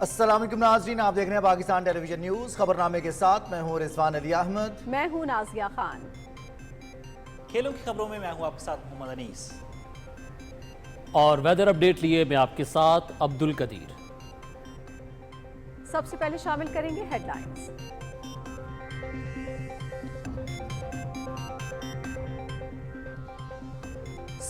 السلام علیکم ناظرین، آپ دیکھ رہے ہیں پاکستان ٹیلی ویژن نیوز خبرنامے کے ساتھ میں ہوں رضوان علی احمد۔ میں ہوں نازیہ خان۔ کھیلوں کی خبروں میں ہوں آپ کے ساتھ محمد انیس اور ویدر اپڈیٹ لیے میں آپ کے ساتھ عبد القدیر۔ سب سے پہلے شامل کریں گے ہیڈ لائنز۔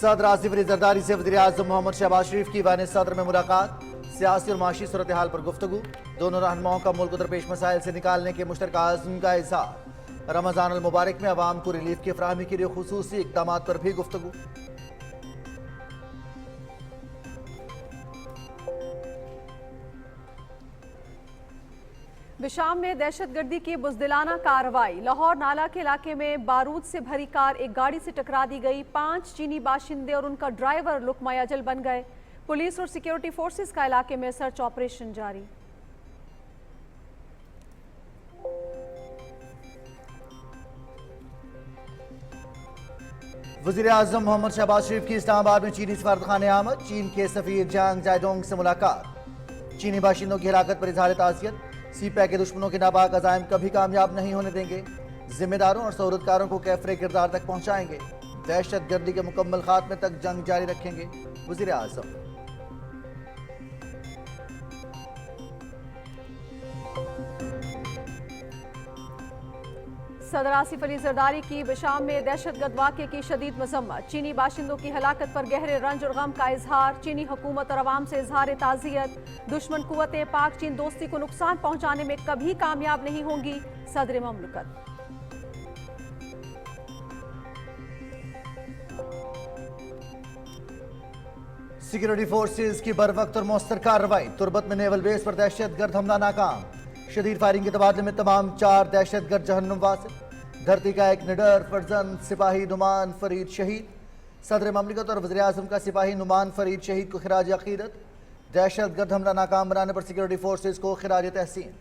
صدر آصف علی زرداری سے وزیر اعظم محمد شہباز شریف کی ایوان صدر میں ملاقات، سیاسی اور معاشی صورتحال پر گفتگو، دونوں رہنماؤں کا ملک کو درپیش مسائل سے نکالنے کے مشترکہ عزم کا اظہار۔ رمضان المبارک میں عوام کو ریلیف کی فراہمی کے لیے خصوصی اقدامات پر بھی گفتگو۔ بشام میں دہشت گردی کی بزدلانہ کارروائی، لاہور نالا کے علاقے میں بارود سے بھری کار ایک گاڑی سے ٹکرا دی گئی، 5 چینی باشندے اور ان کا ڈرائیور لقمہ اجل بن گئے۔ پولیس اور سیکیورٹی فورسز کا علاقے میں سرچ آپریشن جاری۔ وزیر اعظم محمد شہباز شریف کی اسلام آباد میں چینی سفارتخانے آمد، چین کے سفیر جانگ جائیڈونگ سے ملاقات۔ چینی باشندوں کی ہلاکت پر اظہار تعزیت، سی پیک کے دشمنوں کے ناپاک عزائم کبھی کامیاب نہیں ہونے دیں گے، ذمہ داروں اور سہولتکاروں کو کیفر کردار تک پہنچائیں گے، دہشت گردی کے مکمل خاتمے تک جنگ جاری رکھیں گے وزیر اعظم۔ صدر آصف علی زرداری کی بشام میں دہشت گرد واقعے کی شدید مذمت، چینی باشندوں کی ہلاکت پر گہرے رنج اور غم کا اظہار، چینی حکومت اور عوام سے اظہار تعزیت، دشمن قوتیں پاک چین دوستی کو نقصان پہنچانے میں کبھی کامیاب نہیں ہوں گی، صدر مملکت۔ سیکیورٹی فورسز کی بر وقت اور مؤثر کارروائی، تربت میں نیول بیس پر دہشت گرد حملہ ناکام، شدید فائرنگ کے تبادلے میں تمام 4 دہشت گرد جہنم واصل، دھرتی کا ایک نڈر فرزند سپاہی نعمان فرید شہید، صدر مملکت اور وزیر اعظم کا سپاہی نعمان فرید شہید کو خراج عقیدت، دہشت گرد حملہ ناکام بنانے پر سیکیورٹی فورسز کو خراج تحسین۔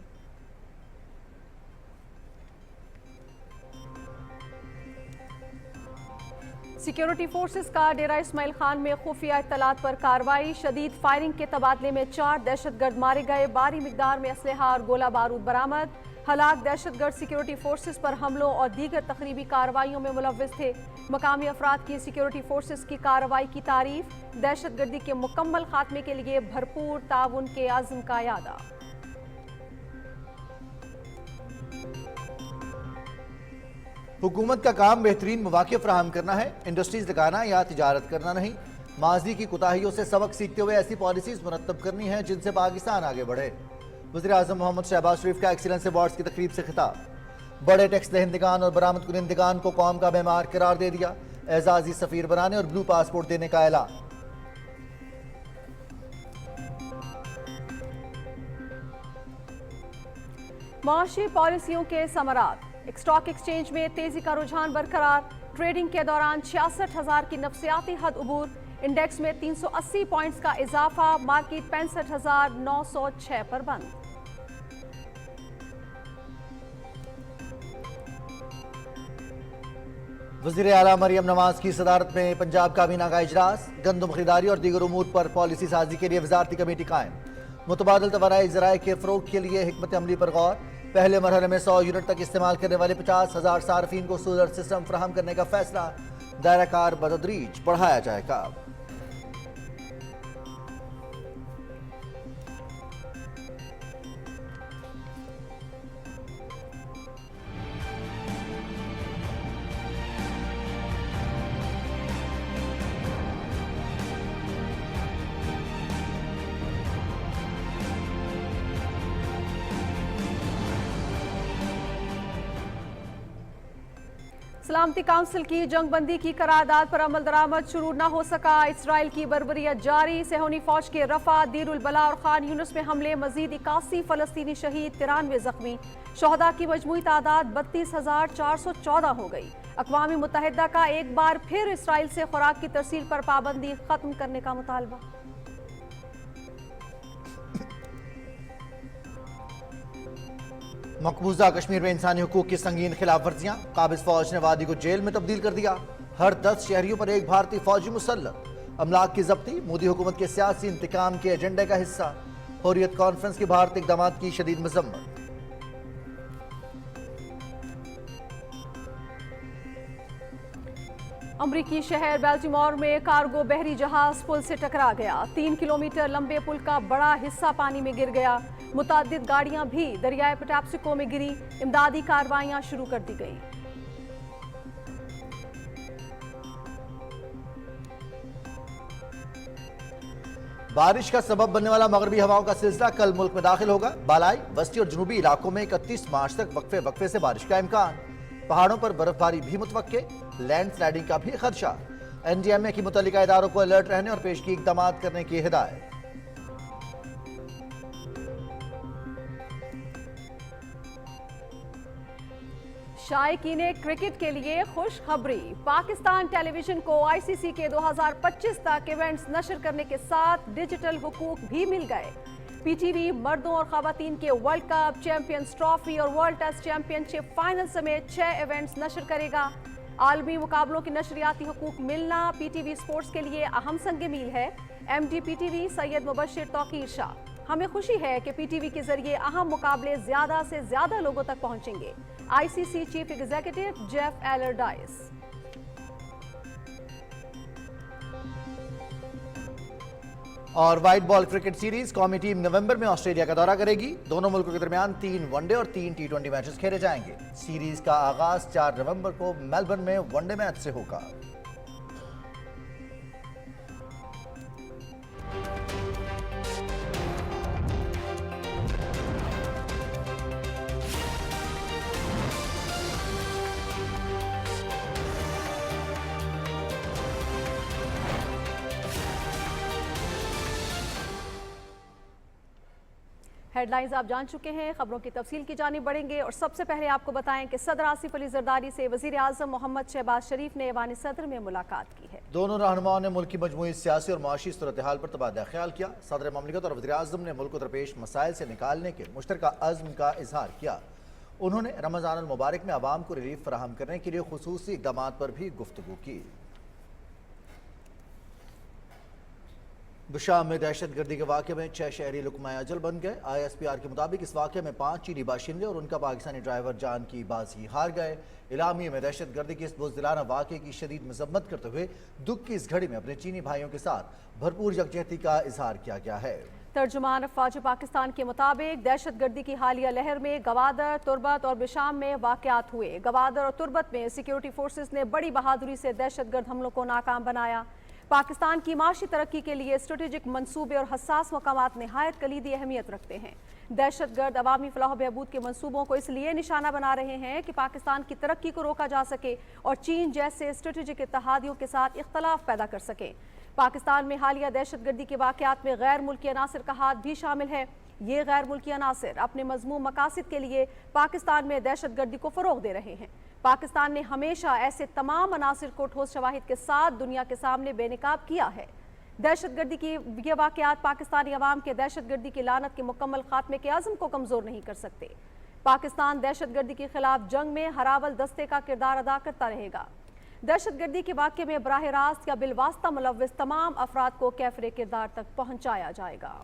سیکیورٹی فورسز کا ڈیرہ اسماعیل خان میں خفیہ اطلاعات پر کارروائی، شدید فائرنگ کے تبادلے میں 4 دہشت گرد مارے گئے، بھاری مقدار میں اسلحہ اور گولہ بارود برآمد، ہلاک دہشت گرد سیکیورٹی فورسز پر حملوں اور دیگر تخریبی کارروائیوں میں ملوث تھے، مقامی افراد کی سیکیورٹی فورسز کی کارروائی کی تعریف، دہشت گردی کے مکمل خاتمے کے لیے بھرپور تعاون کے عزم کا اعادہ۔ حکومت کا کام بہترین مواقع فراہم کرنا ہے، انڈسٹریز لگانا یا تجارت کرنا نہیں، ماضی کی کوتاہیوں سے سبق سیکھتے ہوئے ایسی پالیسیز مرتب کرنی ہیں جن سے پاکستان آگے بڑھے۔ وزیر اعظم محمد شہباز شریف کا ایکسیلنس ایوارڈز کی تقریب سے خطاب، بڑے ٹیکس دہندگان اور برآمد کنندگان کو قوم کا معمار قرار دے دیا، اعزازی سفیر بنانے اور بلو پاسپورٹ دینے کا اعلان۔ معاشی پالیسیوں کے ثمرات، اسٹاک ایکسچینج میں تیزی کا رجحان برقرار، ٹریڈنگ کے دوران 66,000 کی نفسیاتی حد عبور، انڈیکس میں 380 پوائنٹس کا اضافہ، مارکیٹ 65,906 پر بند۔ وزیر اعلیٰ مریم نواز کی صدارت میں پنجاب کابینہ کا اجلاس، گندم خریداری اور دیگر امور پر پالیسی سازی کے لیے وزارتی کمیٹی قائم، متبادل توانائی ذرائع کے فروغ کے لیے حکمت عملی پر غور، پہلے مرحلے میں 100 یونٹ تک استعمال کرنے والے 50,000 صارفین کو سولر سسٹم فراہم کرنے کا فیصلہ، دائرہ کار بتدریج بڑھایا جائے گا۔ سلامتی کونسل کی جنگ بندی کی قرارداد پر عمل درآمد شروع نہ ہو سکا، اسرائیل کی بربریت جاری، صہیونی فوج کے رفح، دیر البلا اور خان یونس میں حملے، مزید 81 فلسطینی شہید، 93 زخمی، شہداء کی مجموعی تعداد 32,414 ہو گئی۔ اقوام متحدہ کا ایک بار پھر اسرائیل سے خوراک کی ترسیل پر پابندی ختم کرنے کا مطالبہ۔ مقبوضہ کشمیر میں انسانی حقوق کی سنگین خلاف ورزیاں، قابض فوج نے وادی کو جیل میں تبدیل کر دیا، ہر 10 شہریوں پر ایک بھارتی فوجی مسلط، املاک کی ضبطی مودی حکومت کے سیاسی انتقام کے ایجنڈے کا حصہ، हुर्रियत कॉन्फ्रेंस की भारत इकदाम की शदीद मजम्मत। अमरीकी शहर बेल्टिमोर में कार्गो बहरी जहाज पुल से टकरा गया। 3 किलोमीटर लंबे पुल का बड़ा हिस्सा पानी में गिर गया। मुताद्दिद गाड़ियां भी दरियाए पेटाप्सिको में गिरी। इमदादी कार्रवाइयां शुरू कर दी गई। बारिश का सबब बनने वाला मगरबी हवाओं का सिलसिला कल मुल्क में दाखिल होगा। बालाई, वस्ती और जनूबी इलाकों में 31 मार्च तक वक्फे वक्फे से बारिश का इम्कान। पहाड़ों पर बर्फबारी भी मुतवक्के, लैंड स्लाइडिंग का भी खदशा। एनडीएमए की मुतल्लिका इदारों को अलर्ट रहने और पेशगी इकदाम करने की हिदायत। शायकीन क्रिकेट के लिए खुशखबरी। पाकिस्तान टेलीविजन को आईसीसी के 2025 तक इवेंट्स नशर करने के साथ डिजिटल हुकूक भी मिल गए। पीटीवी मर्दों और खवातीन के वर्ल्ड कप, चैंपियंस ट्रॉफी और वर्ल्ड टेस्ट चैंपियनशिप फाइनल समेत 6 इवेंट्स नशर करेगा। आलमी मुकाबलों के नशरियाती हुकूक मिलना पीटीवी स्पोर्ट्स के लिए अहम संग मील है। एमडी पीटीवी सैयद मुबशिर तौकीर शाह, हमें खुशी है कि पीटीवी के जरिए अहम मुकाबले ज्यादा से ज्यादा लोगों तक पहुंचेंगे। ICC chief executive Geoff Allardice. और व्हाइट बॉल क्रिकेट सीरीज कौमी टीम नवंबर में ऑस्ट्रेलिया का दौरा करेगी। दोनों मुल्कों के दरमियान 3 वनडे और 3 टी20 मैचेस खेले जाएंगे। सीरीज का आगाज 4 नवंबर को मेलबर्न में वनडे मैच से होगा। हेडलाइंस आप जान चुके हैं। खबरों की तफसील की जानिब बढ़ेंगे और सबसे पहले आपको बताएं कि सदर आसिफ अली जरदारी से वजीर आजम मोहम्मद शहबाज शरीफ ने ऐवान सदर में मुलाकात की है। दोनों रहनुमाओं ने मुल्क की मजमूई सियासी और मुआशी सूरत हाल पर तबादला ख्याल किया। सदर ममलिकत और वज़ीर आज़म ने मुल्क को दरपेश मसाइल से निकालने के मुश्तरका अज़्म का इजहार किया। उन्होंने रमज़ान अल मुबारक में आवाम को रिलीफ फराहम करने के लिए खुसूसी इक़दाम पर भी गुफ्तगू की। बुशाम में दहशत गर्दी के वाक़े में 6 शहरी लुकमाए अजल बन गए। ISPR के मुताबिक इस वाक़े में 5 चीनी बाशिंदे और उनका पाकिस्तानी ड्राइवर जान की बाजी हार गए। इलामी में दहशत गर्दी के इस बुज़दिलाना वाक़े की शदीद मजम्मत करते हुए दुख की इस घड़ी में अपने चीनी भाइयों के साथ भरपूर यकजहती का इजहार किया गया है। तर्जुमान अफवाज पाकिस्तान के मुताबिक दहशत गर्दी की हालिया लहर में गवादर, तुर्बत और बिशाम में वाक़यात हुए। गवादर और तुर्बत में सिक्योरिटी फोर्सेस ने बड़ी बहादुरी से दहशत गर्द हमलों को नाकाम बनाया। पाकिस्तान की माशी तरक्की के लिए स्ट्रेटेजिक मंसूबे और हसास मकामात निहायत कलीदी अहमियत रखते हैं। दहशत गर्द अवामी फलाह बहबूद के मंसूबों को इसलिए निशाना बना रहे हैं कि पाकिस्तान की तरक्की को रोका जा सके और चीन जैसे स्ट्रेटेजिक इत्तेहादियों के साथ इख्तलाफ पैदा कर सके। पाकिस्तान में हालिया दहशत गर्दी के वाक़यात में गैर मुल्की अनासर का हाथ भी शामिल है। ये गैर मुल्की अनासर अपने मज़मूम मकासद के लिए पाकिस्तान में दहशत गर्दी को फ़रोग़ दे रहे हैं। पाकिस्तान ने हमेशा ऐसे तमाम अनासर को ठोस शवाहिद के साथ दुनिया के सामने बेनकाब किया है। दहशत गर्दी की ये वाक़यात पाकिस्तानी अवाम के दहशत गर्दी की लानत के मुकम्मल खात्मे के अज़्म को कमज़ोर नहीं कर सकते। पाकिस्तान दहशत गर्दी के खिलाफ जंग में हरावल दस्ते का किरदार अदा करता रहेगा। दहशत गर्दी के वाक़े में बराह रास्त या बिलवास्ता मुलव्विस तमाम अफराद को कैफरे किरदार तक पहुँचाया जाएगा।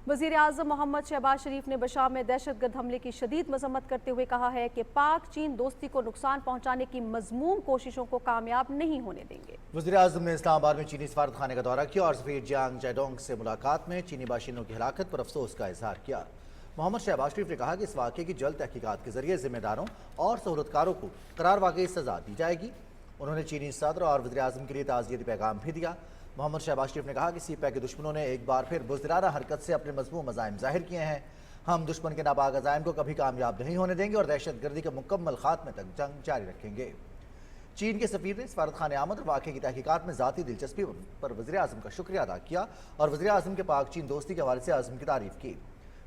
वज़ीर आज़म मोहम्मद शहबाज शरीफ ने बशाम में दहशत गर्द हमले की शदीद मजम्मत करते हुए कहा है कि पाक चीन दोस्ती को नुकसान पहुँचाने की मज़मूम कोशिशों को कामयाब नहीं होने देंगे। वज़ीर आज़म ने इस्लामाबाद में चीनी सफारत खाने का दौरा किया और सफ़ीर जियांग जैडोंग से मुलाकात में चीनी बाशिंदों की हलाकत पर अफसोस का इजहार किया। मोहम्मद शहबाज शरीफ ने कहा कि इस वाक़े की जल्द तहकीकात के जरिए जिम्मेदारों और सहूलतकारों को करार वाक़ई सजा दी जाएगी। उन्होंने चीनी सदर और वज़ीर आज़म के लिए ताज़ियती पैगाम भी दिया। मोहम्मद शहबाज शरीफ ने कहा कि सीपैक के दुश्मनों ने एक बार फिर बुज़दिलाना हरकत से अपने मज़मूम अज़ाइम ज़ाहिर किए हैं। हम दुश्मन के नापाक अज़ाइम को कभी कामयाब नहीं होने देंगे और दहशत गर्दी के मुकम्मल खात्मे तक जंग जारी रखेंगे। चीन के सफ़ीर ने सफारत खाने आमद और वाक़े की तहकीकात में ज़ाती दिलचस्पी पर वज़ीर आज़म का शुक्रिया अदा किया और वज़ीर आज़म के पाक चीन दोस्ती के हवाले से आज़म की तारीफ़ की।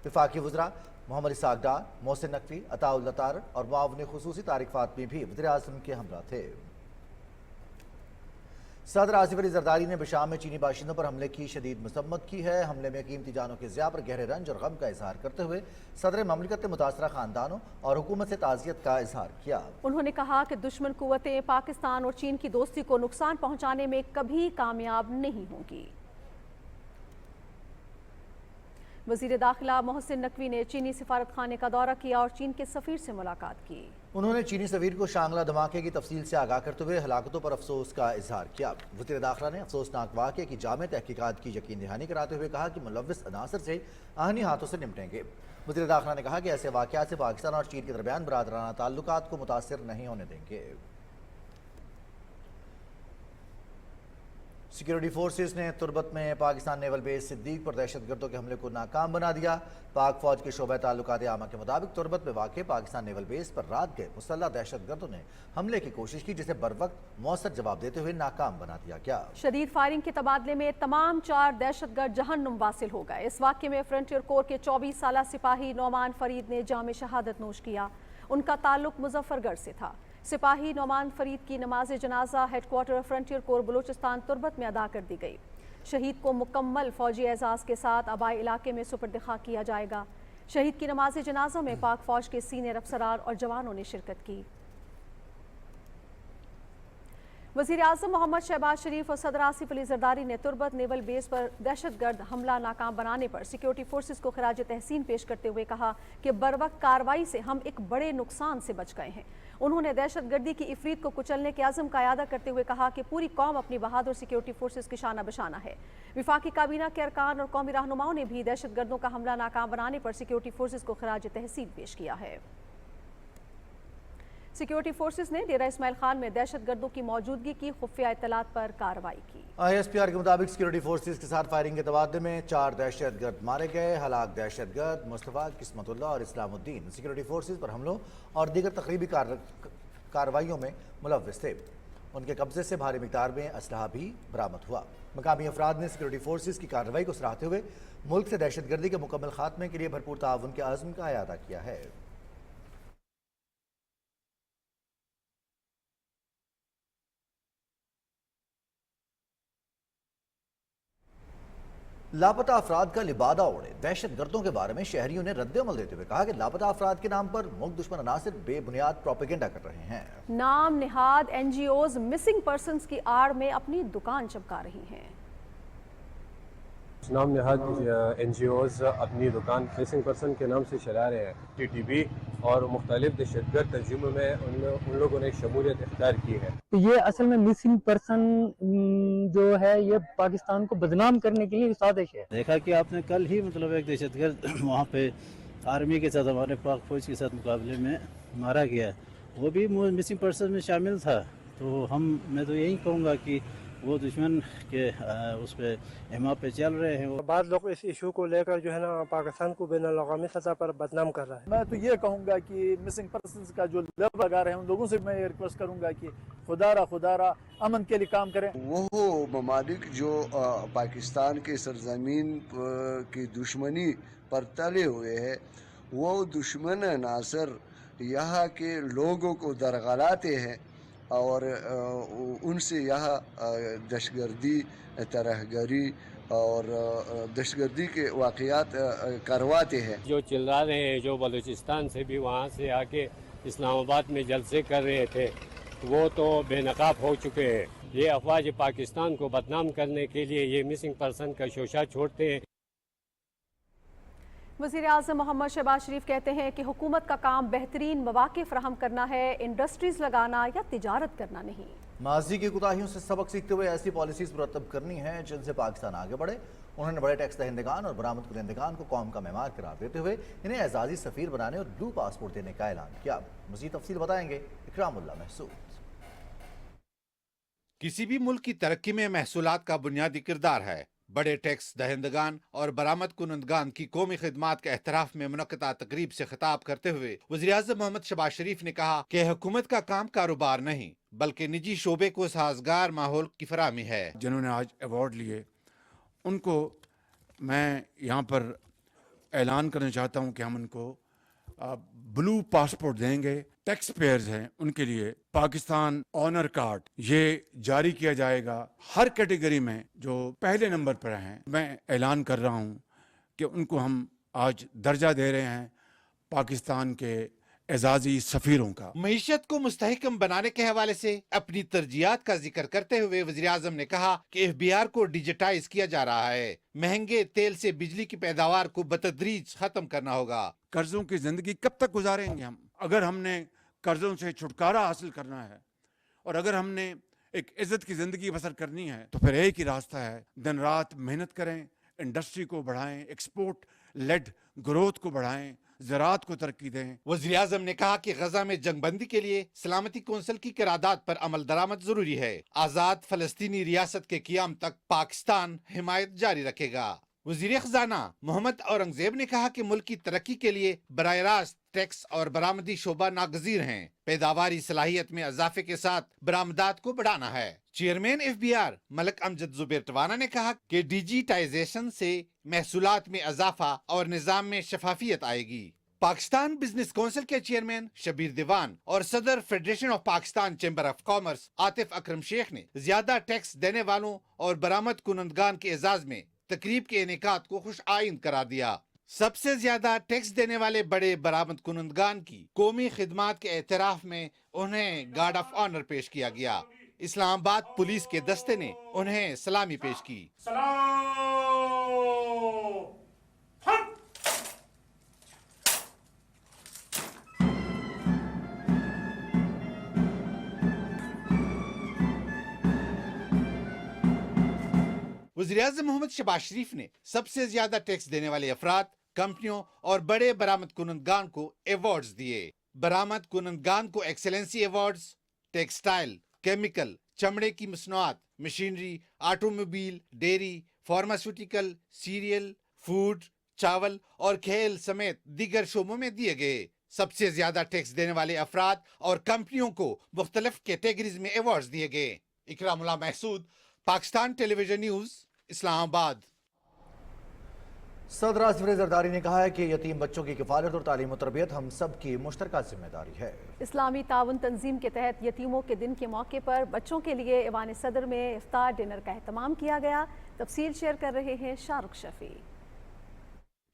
वफाकी वज़रा मोहम्मद इसाक डार, मोहसिन नकवी, अताउल लतार और मुआविन खुसूसी तारिक फातमी भी वज़ीर आज़म के हमरा थे। सदर आसिफ अली जरदारी ने बशाम में चीनी बाशिंदों पर हमले की शदीद मजम्मत की है। हमले में कीमती जानों के ज़िया पर गहरे रंज और गम का इजहार करते हुए सदर ममलिकत ने मुतासरा खानदानों और हुकूमत से ताज़ियत का इजहार किया। उन्होंने कहा कि दुश्मन कुव्वतें पाकिस्तान और चीन की दोस्ती को नुकसान पहुँचाने में कभी कामयाब नहीं होंगी। वजीर दाखिला मोहसिन नकवी ने चीनी सिफारत खाने का दौरा किया और चीन के सफीर से मुलाकात की। उन्होंने चीनी सफीर को शांगला धमाके की तफसील से आगाह करते हुए हलाकतों पर अफसोस का इजहार किया। वज़ीर दाखिला ने अफसोसनाक वाक़े की जामे तहकीकात की यकीन दहानी कराते हुए कहा कि मुलव्विस अनासर से आहनी हाथों से निपटेंगे। वज़ीर दाखिला ने कहा कि ऐसे वाक़यात से पाकिस्तान और चीन के दरमियान बरादराना ताल्लुकात को मुतासिर नहीं होने देंगे। सिक्योरिटी फोर्सेस ने तुर्बत में पाकिस्तान नेवल बेस सिद्दीक पर दहशतगर्दों के हमले को नाकाम बना दिया। पाक फौज के शोबे ताल्लुकात आमा के मुताबिक तुर्बत में वाक़ पाकिस्तान नेवल बेस पर रात गए मुसल्लह दहशतगर्दों ने हमले की कोशिश की, जिसे बर वक्त मौसर जवाब देते हुए नाकाम बना दिया गया। शदीद फायरिंग के तबादले में तमाम 4 दहशतगर्द जहन्नुम वासिल हो गए। इस वाक़े में फ्रंटियर कोर के 24 साला सिपाही नौमान फरीद ने जाम शहादत नोश किया। उनका ताल्लुक मुजफ्फरगढ़ से था। सिपाही नौमान फरीद की नमाज जनाजा headquarter frontier core Balochistan Turbat में अदा कर दी गई। शहीद को मुकम्मल फौजी एजाज़ के साथ आबाई इलाके में सुपर्द खाक किया जाएगा। शहीद की नमाज जनाजा में पाक फौज के सीनियर अफसरान और जवानों ने शिरकत की। वज़ीर आज़म मोहम्मद शहबाज शरीफ और सदर आसिफ अली जरदारी ने तुर्बत नेवल बेस पर दहशतगर्द हमला नाकाम बनाने पर सिक्योरिटी फोर्सेस को खराज तहसीन पेश करते हुए कहा कि बरवक्त कार्रवाई से हम एक बड़े नुकसान से बच गए हैं। उन्होंने दहशतगर्दी की इफरीत को कुचलने के अज़म का यादा करते हुए कहा कि पूरी कौम अपनी बहादुर सिक्योरिटी फोर्सेस की शाना बशाना है। विफाकी काबीना के अरकान और कौमी रहनुमाओं ने भी दहशतगर्दों का हमला नाकाम बनाने पर सिक्योरिटी फोर्सेस को खराज तहसीन पेश किया है। सिक्योरिटी फोर्सेस ने डेरा इस्माइल खान में दहशतगर्दों की मौजूदगी की खुफिया इत्तलात पर कार्रवाई की। ISPR के मुताबिक सिक्योरिटी फोर्सेस के साथ फायरिंग के तबादले में 4 दहशतगर्द मारे गए। हलाक दहशतगर्द मुस्तफ़ा, किस्मतुल्लाह और इस्लामुद्दीन सिक्योरिटी फोर्सेस पर हमलों और दीगर तकरीबी कार्रवाइयों में मुलव्विस थे। उनके कब्जे से भारी मिकदार में असलहा भी बरामद हुआ। मकामी अफराद ने सिक्योरिटी फोर्सेस की कार्रवाई को सराहते हुए मुल्क से दहशतगर्दी के मुकम्मल खात्मे के लिए भरपूर ताउन के आज़म का अयादा किया है। लापता अफराद का लिबादा उड़े। दहशतगर्दों के बारे में शहरियों ने रद्द-ए-अमल देते हुए कहा कि लापता अफराद के नाम पर मुल्क दुश्मन अनासिर बेबुनियाद प्रोपेगेंडा कर रहे हैं। नाम निहाद NGOs मिसिंग पर्सन्स की आड़ में अपनी दुकान चमका रही हैं। नाम निहाद NGOs अपनी दुकान मिसिंग पर्सन के नाम से चला रहे हैं। TTP और मुख्तलिफ दहशतगर्द तंजीमों में उन लोगों ने शमूलियत इख्तियार की है। तो ये असल में मिसिंग पर्सन जो है ये पाकिस्तान को बदनाम करने के लिए साजिश है। देखा कि आपने कल ही मतलब एक दहशतगर्द वहाँ पे आर्मी के साथ हमारे पाक फौज के साथ मुकाबले में मारा गया, वो भी मिसिंग पर्सन में शामिल था। तो मैं तो यही कहूँगा कि वो दुश्मन के उस पर एमा पे चल रहे हैं। बाद लोग इस इशू को लेकर जो है ना पाकिस्तान को बैनुल-अक़वामी सतह पर बदनाम कर रहा है। मैं तो ये कहूँगा कि मिसिंग पर्सन्स का जो लब लगा रहे हैं उन लोगों से मैं ये रिक्वेस्ट करूँगा कि खुदारा अमन के लिए काम करें। वो ममालिक जो पाकिस्तान के सरजमीन की दुश्मनी पर तले हुए है, वो दुश्मन अनासर यहाँ के लोगों को दरगलाते हैं और उनसे यहाँ दहशतगर्दी, तरहगरी और दहशतगर्दी के वाक़यात करवाते हैं। जो चिल्ला रहे हैं, जो बलूचिस्तान से भी वहाँ से आके इस्लामाबाद में जलसे कर रहे थे, वो तो बेनकाब हो चुके हैं। ये अफवाज पाकिस्तान को बदनाम करने के लिए ये मिसिंग पर्सन का शोशा छोड़ते हैं। वज़ीर आज़म मोहम्मद शहबाज शरीफ कहते हैं कि हुकूमत का काम बेहतरीन मौक़े फराहम करना है, इंडस्ट्रीज़ लगाना या तिजारत करना नहीं। माजी की कोताहियों से सबक सीखते हुए ऐसी पॉलिसीज मुरतब करनी है जिनसे पाकिस्तान आगे बढ़े। उन्होंने बड़े टैक्स दहिंदगान और बरामद कुनंदगान को कौम का मेहमान करार देते हुए इन्हें एजाजी सफ़ीर बनाने और ब्लू पासपोर्ट देने का ऐलान किया। मज़ीद तफसील बताएंगे इकरामुल्लाह महसूद। किसी भी मुल्क की तरक्की में महसूलात का बुनियादी किरदार है। बड़े टैक्स दहिंदगान और बरामद कुनंदगान की कौमी खिदमात के एहतराफ में मुनक़्क़दा तकरीब से खिताब करते हुए वज़ीर आज़म मोहम्मद शहबाज शरीफ ने कहा कि हुकूमत का काम कारोबार नहीं बल्कि निजी शोबे को साजगार माहौल की फराहमी है। जिन्होंने आज अवार्ड लिए उनको मैं यहाँ पर ऐलान करना चाहता हूँ कि हम उनको ब्लू पासपोर्ट देंगे। टैक्स पेयर्स हैं उनके लिए पाकिस्तान ऑनर कार्ड ये जारी किया जाएगा हर कैटेगरी में जो पहले नंबर पर हैं। मैं ऐलान कर रहा हूँ कि उनको हम आज दर्जा दे रहे हैं पाकिस्तान के एजाजी सफ़ीरों का। मईशत को मुस्तहकम बनाने के हवाले से अपनी तरजीहात का जिक्र करते हुए वज़ीर आज़म ने कहा कि FBR को डिजिटाइज किया जा रहा है। महंगे तेल से बिजली की पैदावार को बतदरीज खत्म करना होगा। कर्जों की जिंदगी कब तक गुजारेंगे हम? अगर हमने कर्जों से छुटकारा हासिल करना है और अगर हमने एक इज्जत की जिंदगी बसर करनी है तो फिर एक ही रास्ता है, दिन रात मेहनत करें, इंडस्ट्री को बढ़ाएं, एक्सपोर्ट लेड ग्रोथ को बढ़ाएं, ज़राअत को तरक्की दें। वज़ीर आज़म ने कहा कि गजा में जंगबंदी के लिए सलामती कौंसिल की करारदाद पर अमल दरामद जरूरी है। आज़ाद फ़लस्तीनी रियासत के क़याम तक पाकिस्तान हिमायत जारी रखेगा। वज़ीर ख़ज़ाना मोहम्मद औरंगज़ेब ने कहा कि मुल्क की तरक्की के लिए बराह रास्त टैक्स और बरामदी शोबा नागज़ीर हैं। पैदावारी सलाहियत में इजाफे के साथ बरामदात को बढ़ाना है। चेयरमैन FBR मलक अमजद जुबैर टवाना ने कहा कि डिजिटाइजेशन से महसूलात में इजाफा और निज़ाम में शफाफियत आएगी। पाकिस्तान बिजनेस काउंसिल के चेयरमैन शबीर दीवान और सदर federation of Pakistan chamber of commerce Atif Akram Sheikh ने ज्यादा टैक्स देने वालों और बरामद कुनंदगान के एजाज में तकरीब के इनेकात को खुश आइंद करार दिया। सबसे ज्यादा टैक्स देने वाले बड़े बरामद कुनंदगान की कौमी खिदमात के एतराफ में उन्हें गार्ड ऑफ ऑनर पेश किया गया। इस्लामाबाद पुलिस के दस्ते ने उन्हें सलामी पेश की। वज़ीर-ए-आज़म मोहम्मद शहबाज शरीफ ने सबसे ज्यादा टैक्स देने वाले अफराद, कंपनियों और बड़े बरामद कुनंदगान को अवार्ड्स दिए। बरामद कुनंदगान को एक्सेलेंसी अवार्ड्स टेक्सटाइल, केमिकल, चमड़े की मसनूआत, machinery, automobile, dairy, pharmaceutical, cereal, food, चावल और खेल समेत दीगर शोबों में दिए गए। सबसे ज्यादा टैक्स देने वाले अफराद और कंपनियों को मुख्तलिफ कैटेगरीज में अवार्ड्स दिए गए। Ikramullah Mahsud, Pakistan television news, Islamabad. सदर आसिफ जरदारी ने कहा है कि यतीम बच्चों की किफालत और तालीम और तरबियत हम सब की मुश्तरका जिम्मेदारी है। इस्लामी ताउन तंजीम के तहत यतीमों के दिन के मौके पर बच्चों के लिए ईवान सदर में इफ्तार डिनर का एहतमाम किया गया। तफसील शेयर कर रहे हैं शाहरुख शफी।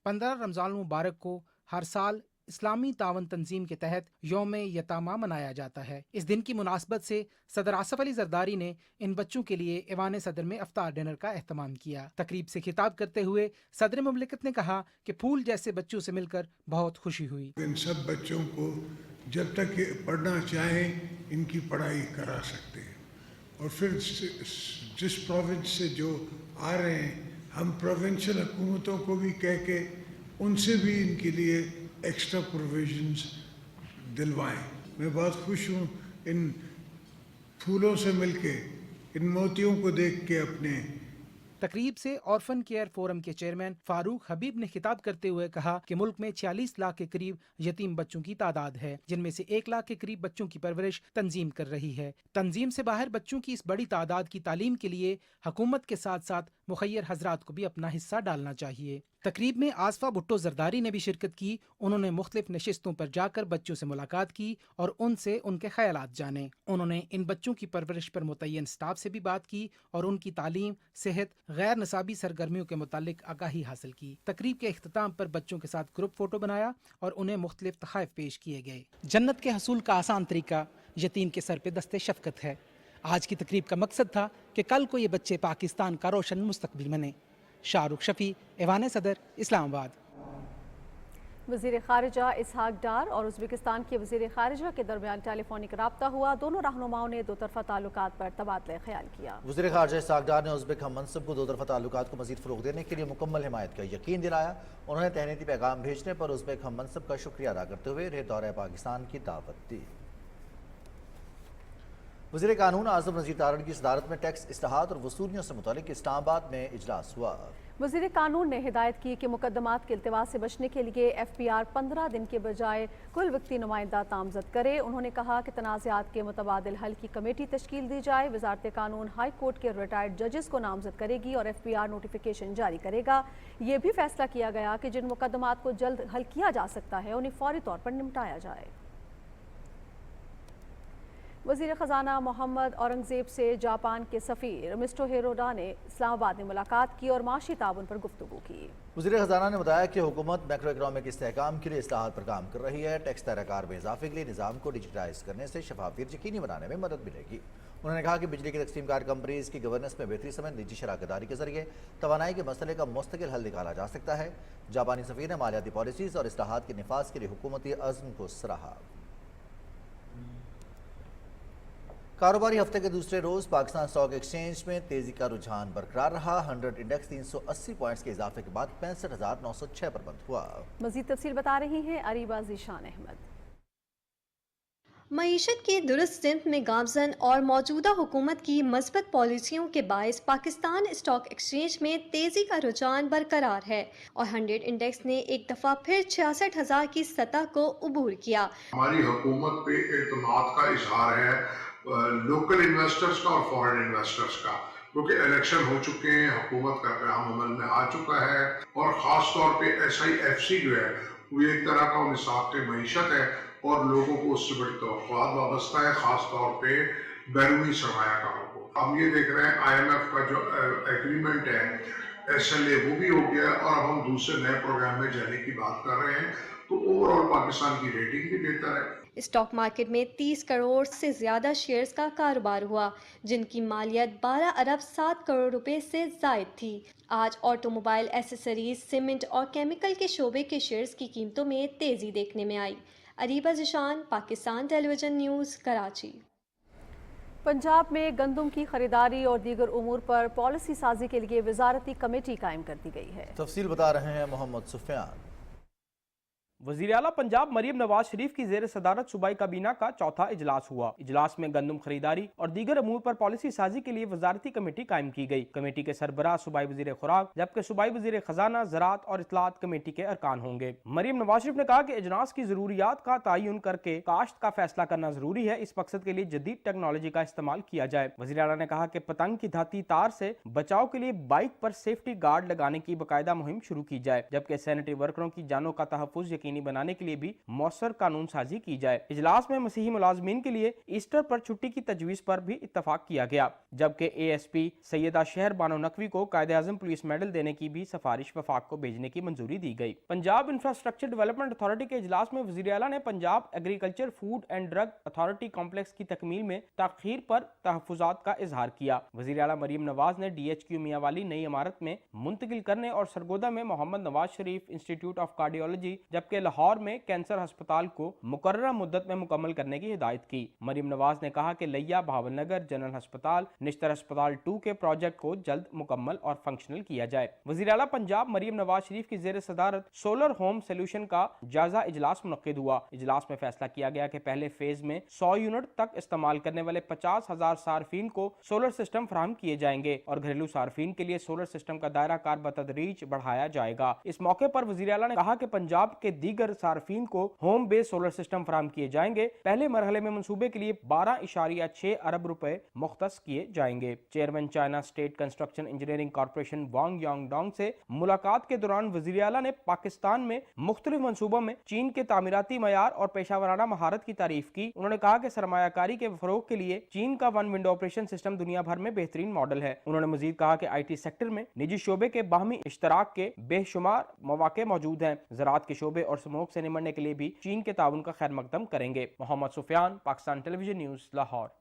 15 रमज़ान मुबारक को हर साल इस्लामी तावन तंजीम के तहत यौम यतामा मनाया जाता है। इस दिन की मुनासबत से सदर आसिफ अली जरदारी ने इन बच्चों के लिए ईवान सदर में इफ्तार डिनर का एहतमाम किया। तकरीब से खिताब करते हुए सदर मुमलिकत ने कहा कि फूल जैसे बच्चों से मिलकर बहुत खुशी हुई। इन सब बच्चों को जब तक पढ़ना चाहें इनकी पढ़ाई करा सकते हैं और फिर जिस प्रोविंस से जो आ रहे हैं हम प्रोविंशियल हुकूमतों को भी कह के उनसे भी इनके लिए एक्स्ट्रा प्रोविजंस दिलवाएं। मैं बहुत खुश हूँ इन फूलों से मिलके, इन मोतियों को देख के अपने। तकरीब से ऑर्फन केयर फोरम के चेयरमैन फारूक हबीब ने खिताब करते हुए कहा कि मुल्क में 46 लाख के करीब यतीम बच्चों की तादाद है, जिनमें से 1 लाख के करीब बच्चों की परवरिश तंजीम कर रही है। तंजीम से बाहर बच्चों की इस बड़ी तादाद की तालीम के लिए हुकूमत के साथ साथ मुखय्यर हजरात को भी अपना हिस्सा डालना चाहिए। तकरीब में आसफा भुट्टो जरदारी ने भी शिरकत की। उन्होंने मुख्तलिफ नशिस्तों पर जाकर बच्चों से मुलाकात की और उनसे उनके ख्यालात जाने। उन्होंने इन बच्चों की परवरिश पर मुतय्यन स्टाफ से भी बात की और उनकी तालीम, सेहत, गैर नसाबी सरगर्मियों के मुतालिक आगाही हासिल की। तकरीब के इख्तिताम पर बच्चों के साथ ग्रुप फोटो बनाया और उन्हें मुख्तलिफ तोहफे पेश किए गए। जन्नत के हसूल का आसान तरीका यतीम के सर पे दस्ते शफकत है। आज की तकरीब का मकसद था कि कल को ये बच्चे पाकिस्तान का रोशन मुस्तकबिल बने। शाहरुख शफी, ईवान सदर, इस्लामाबाद। वज़ीर ख़ारिजा इसहाक डार और उज़्बेकिस्तान के वज़ीर ख़ारिजा के दरमियान टेलीफोनिक रब्ता हुआ। दोनों रहनुमाओं ने दो तरफ़ा ताल्लुकात पर तबादला ख्याल किया। वज़ीर ख़ारिजा इसहाक डार ने उज़्बेक हम मनसब को दो तरफ़ा ताल्लुकात को मज़ीद फ़रोग़ देने के लिए मुकम्मल हिमायत का यकीन दिलाया। उन्होंने तहनीती पैगाम भेजने पर उज़्बेक हम मनसब का शुक्रिया अदा करते हुए इन्हें दौरे पाकिस्तान की दावत दी। वज़ीर कानून आज़म नज़ीर तारड़ की सदारत में टैक्स इस्लाहात और वसूलियों से मुतालिक इस्लामाबाद में इजलास हुआ। वज़ीर कानून ने हिदायत की कि मुकदमात के इल्तिवा से बचने के लिए FPR 15 दिन के बजाय कुल वक्ती नुमाइंदा तामज़द करे। उन्होंने कहा कि तनाज़ात के मुतबादिल हल की कमेटी तश्कील दी जाए। वज़ारत कानून हाई कोर्ट के रिटायर्ड जजेस को नामज़द करेगी और FPR नोटिफिकेशन जारी करेगा। ये भी फैसला किया गया कि जिन मुकदमात को जल्द हल किया जा सकता है उन्हें फौरी तौर पर निपटाया जाए। वज़ीर ख़जाना मोहम्मद औरंगज़ेब से जापान के सफ़ीर मिस्टर हिरोडा ने इस्लामाबाद में मुलाकात की और माशी ताउन पर गुफ्तगू की। वज़ीर ख़जाना ने बताया कि हुकूमत मैक्रो इकनॉमिक इस्तेहकाम के लिए इस्लाहात पर काम कर रही है। टैक्स दायराकार में इजाफे के लिए निज़ाम को डिजिटाइज करने से शफाफियत यकीनी बनाने में मदद मिलेगी। उन्होंने कहा कि बिजली की तकसीम कार कंपनीज की गवर्नेंस में बेहतरी समेत निजी शराकतदारी के जरिए तवानाई के मसले का मुस्तकिल हल निकाला जा सकता है। जापानी सफ़ीर ने मालियाती पॉलिसीज़ और इस्लाहात के निफाज के लिए हुकूमती अज़्म को सराहा। कारोबारी हफ्ते के दूसरे रोज पाकिस्तान स्टॉक एक्सचेंज में तेजी का रुझान बरकरार रहा। 100 इंडेक्स 380 पॉइंट्स के इजाफे के बाद 65,906 पर बंद हुआ। मजीद तफसील बता रही हैं अरीबा ज़ीशान अहमद। मईशत की दुरुस्त सिमत में गामजन और मौजूदा हुकूमत की मस्बत पॉलिसियों के बायस पाकिस्तान स्टॉक एक्सचेंज में तेज़ी का रुझान बरकरार है और 100 इंडेक्स ने एक दफ़ा फिर 66,000 की सतह को अबूर किया। हमारी हुकूमत पे एतमाद का इजहार है लोकल इन्वेस्टर्स का और फॉरेन इन्वेस्टर्स का, क्योंकि इलेक्शन हो चुके हैं, हुकूमत का क़याम अमल में आ चुका है और ख़ास तौर पे SIFC जो है वो एक तरह का निसाब मईशत है और लोगों को उससे बड़ी तवक्कुआत वाबस्ता है, ख़ास तौर पे बैरूनी सरमायाकारों को। हम ये देख रहे हैं IMF का जो एग्रीमेंट है SLA वो भी हो गया और अब हम दूसरे नए प्रोग्राम में जाने की बात कर रहे हैं, तो ओवरऑल पाकिस्तान की रेटिंग भी बेहतर है। स्टॉक मार्केट में 30 करोड़ से ज़्यादा शेयर्स का कारोबार हुआ, जिनकी मालियत 12 अरब 7 करोड़ रुपए से ज़ायद थी। आज ऑटोमोबाइल, एसेसरीज, सीमेंट और केमिकल के शोबे के शेयर्स की कीमतों में तेज़ी देखने में आई। Areeba Zeeshan, Pakistan television news, Karachi. पंजाब में गंदम की खरीदारी और दीगर उमूर पर पॉलिसी साजी के लिए वजारती कमेटी कायम कर दी गई है। तफसील बता रहे हैं मोहम्मद सुफियान। वज़ीर आला पंजाब मरियम नवाज शरीफ की ज़ेर सदारत सूबाई काबीना का चौथा इजलास हुआ। इजलास में गंदम खरीदारी और दीगर अमूर पर पॉलिसी साजी के लिए वजारती कमेटी कायम की गई। कमेटी के सरबराह सूबाई वज़ीर खुराक जबकि सूबाई वज़ीर खजाना, ज़राअत और इत्तलात कमेटी के अरकान होंगे। मरियम नवाज शरीफ ने कहा कि इजलास की ज़रूरियात का तयन करके काश्त का फैसला करना जरूरी है। इस मकसद के लिए जदीद टेक्नोलॉजी का इस्तेमाल किया जाए। वज़ीर आला ने कहा कि पतंग की धाती तार से बचाव के लिए बाइक पर सेफ्टी गार्ड लगाने की बाकायदा मुहिम शुरू की जाए, जबकि सैनिटरी वर्करों की जानों का तहफ़्फ़ुज़ यकीनी बनाने के लिए भी मौसर कानून साजी की जाए। इजलास में मसीही मुलाजमीन के लिए ईस्टर पर छुट्टी की तजवीज पर भी इत्तफाक किया गया, जबकि ASP सैयदा शहर बानो नकवी को कायदे-आज़म पुलिस मेडल देने की भी सिफारिश वफाक को भेजने की मंजूरी दी गई। पंजाब इंफ्रास्ट्रक्चर डेवलपमेंट अथॉरिटी के इजलास में वज़ीर आला ने Punjab agriculture food and drug authority complex की तकमील में ताखीर पर तहफ़्फ़ुज़ात का इजहार किया। वज़ीर आला मरियम नवाज ने DHQ मियांवाली नई इमारत में मुंतकिल करने और सरगोदा में Mohammad Nawaz Sharif institute of cardiology जबकि लाहौर में कैंसर अस्पताल को मुकर्ररा मुद्दत में मुकम्मल करने की हिदायत की। मरियम नवाज ने कहा कि लिया, भावलनगर जनरल अस्पताल, निश्तर अस्पताल 2 के प्रोजेक्ट को जल्द मुकम्मल और फंक्शनल किया जाए। वज़ीर आला पंजाब मरियम नवाज शरीफ की ज़ेर सदारत सोलर होम सोल्यूशन का जायजा इजलास मुनक्किद हुआ। इजलास में फैसला किया गया कि पहले फेज में 100 यूनिट तक इस्तेमाल करने वाले 50,000 सार्फिन को सोलर सिस्टम फराहम किए जाएंगे और घरेलू सार्फिन के लिए सोलर सिस्टम का दायरा कार बतदरीज बढ़ाया जाएगा। इस मौके पर वज़ीर आला ने कहा कि पंजाब के दीगर सार्फिन को होम बेस्ड सोलर सिस्टम फराहम किए जाएंगे। पहले मरहले में मंसूबे के लिए 12.6 अरब रुपए मुख्तस किए जाएंगे। Chairman China State Construction Engineering Corporation Wang Yangdong से मुलाकात के दौरान वज़ीर आला ने पाकिस्तान में मुख्तलिफ मंसूबों में चीन के तामीराती मयार और पेशावराना महारत की तारीफ की। उन्होंने कहा कि सरमायाकारी के फरोग के लिए चीन का वन विंडो ऑपरेशन सिस्टम दुनिया भर में बेहतरीन मॉडल है। उन्होंने मजीद कहा कि IT सेक्टर में निजी शोबे के बाहमी इश्तराक के बेशुमार मौके मौजूद हैं। ज़राअत के शोबे और स्मोक से निमटने के लिए भी चीन के ताउन का खैर मकदम करेंगे। Mohammad Sufiyan, Pakistan television news, Lahore.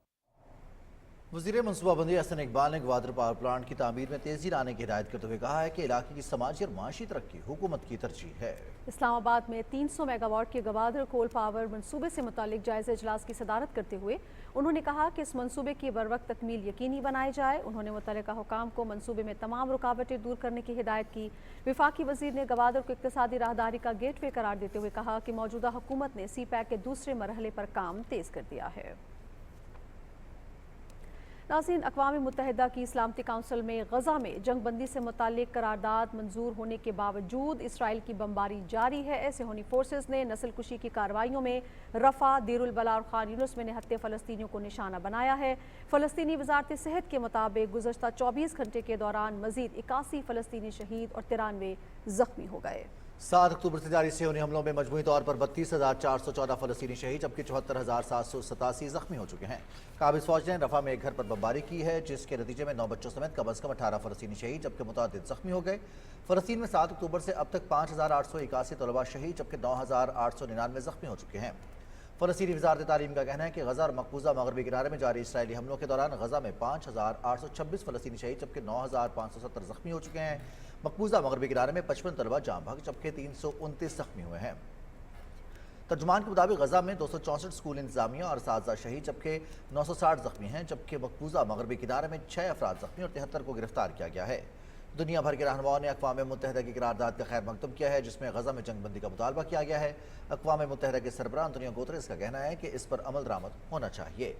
वज़ीर मनसूबाबंदी हसन इकबाल ने ग्वादर पावर प्लांट की तामीर में तेजी लाने की हिदायत करते हुए कहा है कि इलाके की समाजी और माशी तरक्की हुकूमत की तरजीह है। इस्लामाबाद में 300 मेगावाट के ग्वादर कोल पावर मंसूबे से मुतालिक जायज़ा इजलास की सदारत करते हुए उन्होंने कहा कि इस मंसूबे की बरवक्त तकमील यकीनी बनाई जाए। उन्होंने मुतल्लिका हुकाम को मंसूबे में तमाम रुकावटें दूर करने की हिदायत की। वफाकी वज़ीर ने ग्वादर को इक्तिसादी राहदारी का गेटवे करार देते हुए कहा कि मौजूदा हुकूमत ने CPEC के दूसरे मरहले पर काम तेज कर दिया है। नाज़रीन, अक़वाम मुत्तहिदा की सलामती काउंसिल में गज़ा में जंग बंदी से मुताल्लिक करारदाद मंजूर होने के बावजूद इसराइल की बमबारी जारी है। सेहूनी फोर्सेस ने नस्ल कुशी की कार्रवाइयों में रफ़ा, देरुल बला और खान यूनुस में निहत्ते फ़लस्तीनियों को निशाना बनाया है। फ़लस्तीनी वज़ारत सेहत के मुताबिक गुज़श्ता 24 घंटे के दौरान मज़ीद 81 फ़लस्तीनी शहीद और 93 ज़ख्मी हो गए। 7 अक्टूबर से जारी सेहूनी हमलों में मजमूई तौर पर 32,414 फलस्तीनी शहीद जबकि 74,787 जख्मी हो चुके हैं। काबिज फौज ने रफा में एक घर पर बमबारी की है जिसके नतीजे में 9 बच्चों समेत कम अज कम 18 फलस्तीनी शहीद जबकि मुतअद्दिद जख्मी हो गए। फलस्तीन में 7 अक्टूबर से अब तक 5,881 तलबा शहीद जबकि 9,899 जख्मी हो चुके हैं। फलस्तीनी वजारत तालीम का कहना है कि गजा और मकबूजा मगरबी किनारे में जारी इसराइली हमलों के दौरान गजा में 5,826 फलस्तीनी शहीद जबकि 9,570 जख्मी हो चुके हैं। मकबूजा मगरबी किनारे में 55 तलबा जाम भाग जबकि 329 जख्मी हुए हैं। तर्जुमान के मुताबिक गजा में 264 स्कूल इंतजामिया और असातिज़ा शहीद जबकि 960 जख्मी हैं जबकि मकबूजा मगरबी किनारे में 6 अफराद जख्मी और 73 को गिरफ्तार किया गया है। दुनिया भर के रहनुमाओं ने अक़वाम मुत्तहिदा की करारदाद का खैर मकदूम किया है जिसमें गजा में जंग बंदी का मुतालबा किया गया है। अक़वाम मुत्तहिदा के सरबराह अंतोनियो गुतेरेस का कहना है कि इस पर अमल दरामद होना चाहिए।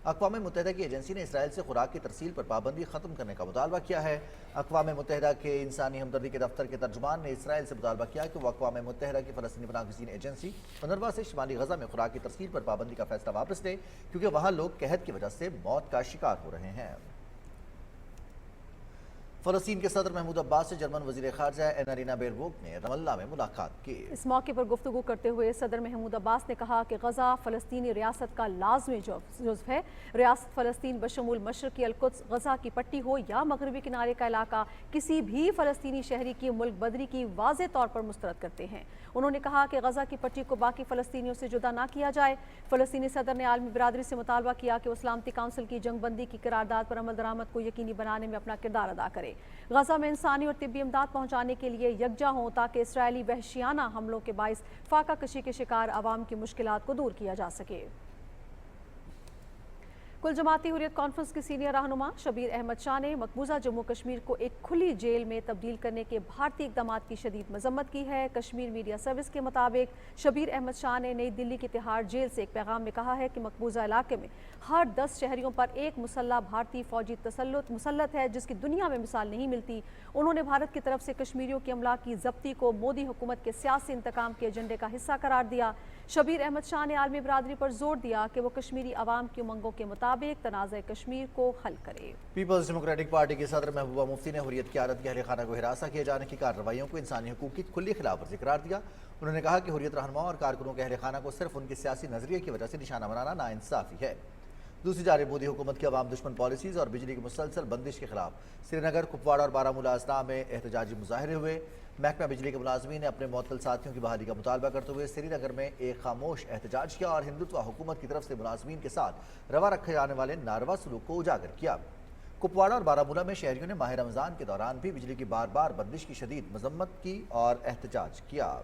अक़वाम मुत्तहिदा की एजेंसी ने इसराइल से खुराक की तरसील पर पाबंदी ख़त्म करने का मुतालबा किया है। अक़वाम मुत्तहिदा के इंसानी हमदर्दी के दफ्तर के तर्जुमान ने इसराइल से मुतालबा किया कि वह अक़वाम मुत्तहिदा की फ़लस्तीनी पनाहगज़ीन एजेंसी UNRWA से शुमाली गजा में खुराक की तरसील पर पाबंदी का फैसला वापस ले क्योंकि वहाँ लोग कहत की वजह से मौत का शिकार हो रहे हैं। फलस्तीन के सदर महमूद अब्बास से जर्मन वज़ीर ख़ारजा एनारीना बेरबोक ने रमल्ला में मुलाकात की। इस मौके पर गुफ्तगू करते हुए सदर महमूद अब्बास ने कहा कि गजा फ़लस्तीनी रियासत का लाज़मी जुज़्व है। रियासत फ़लस्तीन बशमूल मशरक़ी अल-कुद्स, गजा की पट्टी हो या मगरबी किनारे का इलाका, किसी भी फ़लस्तीनी शहरी की मुल्क बदरी की वाज़े तौर पर मुस्तरद करते हैं। उन्होंने कहा कि गजा की पट्टी को बाकी फ़लस्तीनियों से जुदा ना किया जाए। फ़लस्तीनी सदर ने आलमी बिरादरी से मुतालबा किया कि वो सलामती काउंसिल की जंग बंदी की करारदाद पर अमल दरामद को यकीनी बनाने में अपना किरदार अदा करे। गजा में इंसानी और तिब्बी इमदाद पहुँचाने के लिए यकजा हों ताकि इसराइली वहशियाना हमलों के बाइस फाका कशी के शिकार आवाम की मुश्किलात को दूर किया जा सके। कुल जमाती हुर्रियत कॉन्फ्रेंस के सीनियर रहनुमा शबीर अहमद शाह ने मकबूजा जम्मू कश्मीर को एक खुली जेल में तब्दील करने के भारतीय इक़दामात की शदीद मजम्मत की है। कश्मीर मीडिया सर्विस के मुताबिक शबीर अहमद शाह ने नई दिल्ली की तिहाड़ जेल से एक पैगाम में कहा है कि मकबूजा इलाके में हर 10 शहरियों पर एक मुसल्लह भारतीय फौजी मुसल्लत है जिसकी दुनिया में मिसाल नहीं मिलती। उन्होंने भारत की तरफ से कश्मीरियों के अमला की जब्ती को मोदी हुकूमत के सियासी इंतकाम के एजेंडे का हिस्सा करार दिया। शबीर अहमद शाह ने आलमी बिरादरी पर जोर दिया कि वो कश्मीरी अवाम की उमंगों के मुताबिक तनाज़े कश्मीर को हल करे। पीपल्स डेमोक्रेटिक पार्टी के सदर महबूबा मुफ्ती ने हुर्रियत क़यादत के अहले खाना को हिरासा किए जाने की कार्रवाइयों को इंसानी हुकूक की खुली खिलाफवर्जी करार दिया। उन्होंने कहा कि हुर्रियत रहनुमाओं और कारकुनों के अहले खाना को सिर्फ उनके सियासी नजरिए की वजह से निशाना बनाना नाइंसाफ़ी है। दूसरी जानिब मोदी हुकूमत की अवाम दुश्मन पॉलिसीज़ और बिजली की मुसलसल बंदिश के खिलाफ श्रीनगर, कुपवाड़ा और बारामूला अजला में एहतजाजी मुजाहरे हुए। महकमा बिजली के मुलाजमीन ने अपने मुअत्तल साथियों की बहाली का मुतालबा करते हुए श्रीनगर में एक खामोश एहतजाज किया और हिंदुत्व हुकूमत की तरफ से मुलाजमीन के साथ रवा रखे जाने वाले नारवा सलूक को उजागर किया। कुपवाड़ा और बारामूला में शहरियों ने माह रमज़ान के दौरान भी बिजली की बार बार बंदिश की शदीद मजम्मत की और एहतजाज किया।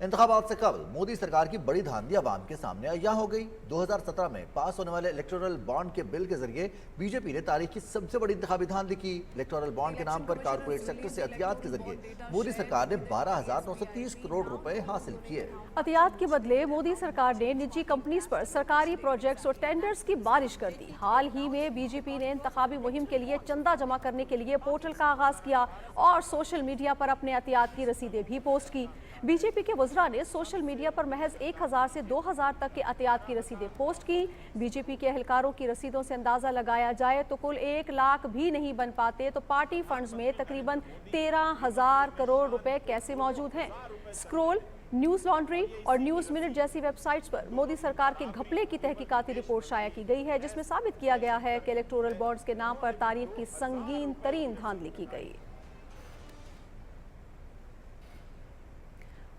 इंतखाबात से कबल मोदी सरकार की बड़ी धांधली अवाम के सामने अय्या हो गई। 2017 में पास होने वाले इलेक्टोरल बॉन्ड के बिल के जरिए बीजेपी ने तारीख की सबसे बड़ी इंतखाबी धांधली की। इलेक्टोरल बॉन्ड के नाम पर कारपोरेट सेक्टर से अतियात के जरिए मोदी सरकार ने 12,930 करोड़ रुपए हासिल किए। अतियात के बदले मोदी सरकार ने निजी कंपनीज पर सरकारी प्रोजेक्ट्स और टेंडर्स की बारिश कर दी। हाल ही में बीजेपी ने इंतखाबी मुहिम के लिए चंदा जमा करने के लिए पोर्टल का आगाज किया और सोशल मीडिया पर अपने अतियात की रसीदें भी पोस्ट की। बीजेपी के वज़रा ने सोशल मीडिया पर महज 1000 से 2000 तक के अतियात की रसीदें पोस्ट की। बीजेपी के एहलकारों की रसीदों से अंदाजा लगाया जाए तो कुल 1 लाख भी नहीं बन पाते तो पार्टी फंड्स में तकरीबन 13,000 करोड़ रुपए कैसे मौजूद हैं। स्क्रोल, न्यूज़ लॉन्ड्री और न्यूज़ मिनट जैसी वेबसाइट्स पर मोदी सरकार के घपले की तहकीकाती रिपोर्ट शाया की गई है जिसमें साबित किया गया है कि इलेक्टोरल बॉन्ड्स के नाम पर तारीख की संगीन तरीन धांधली की गई।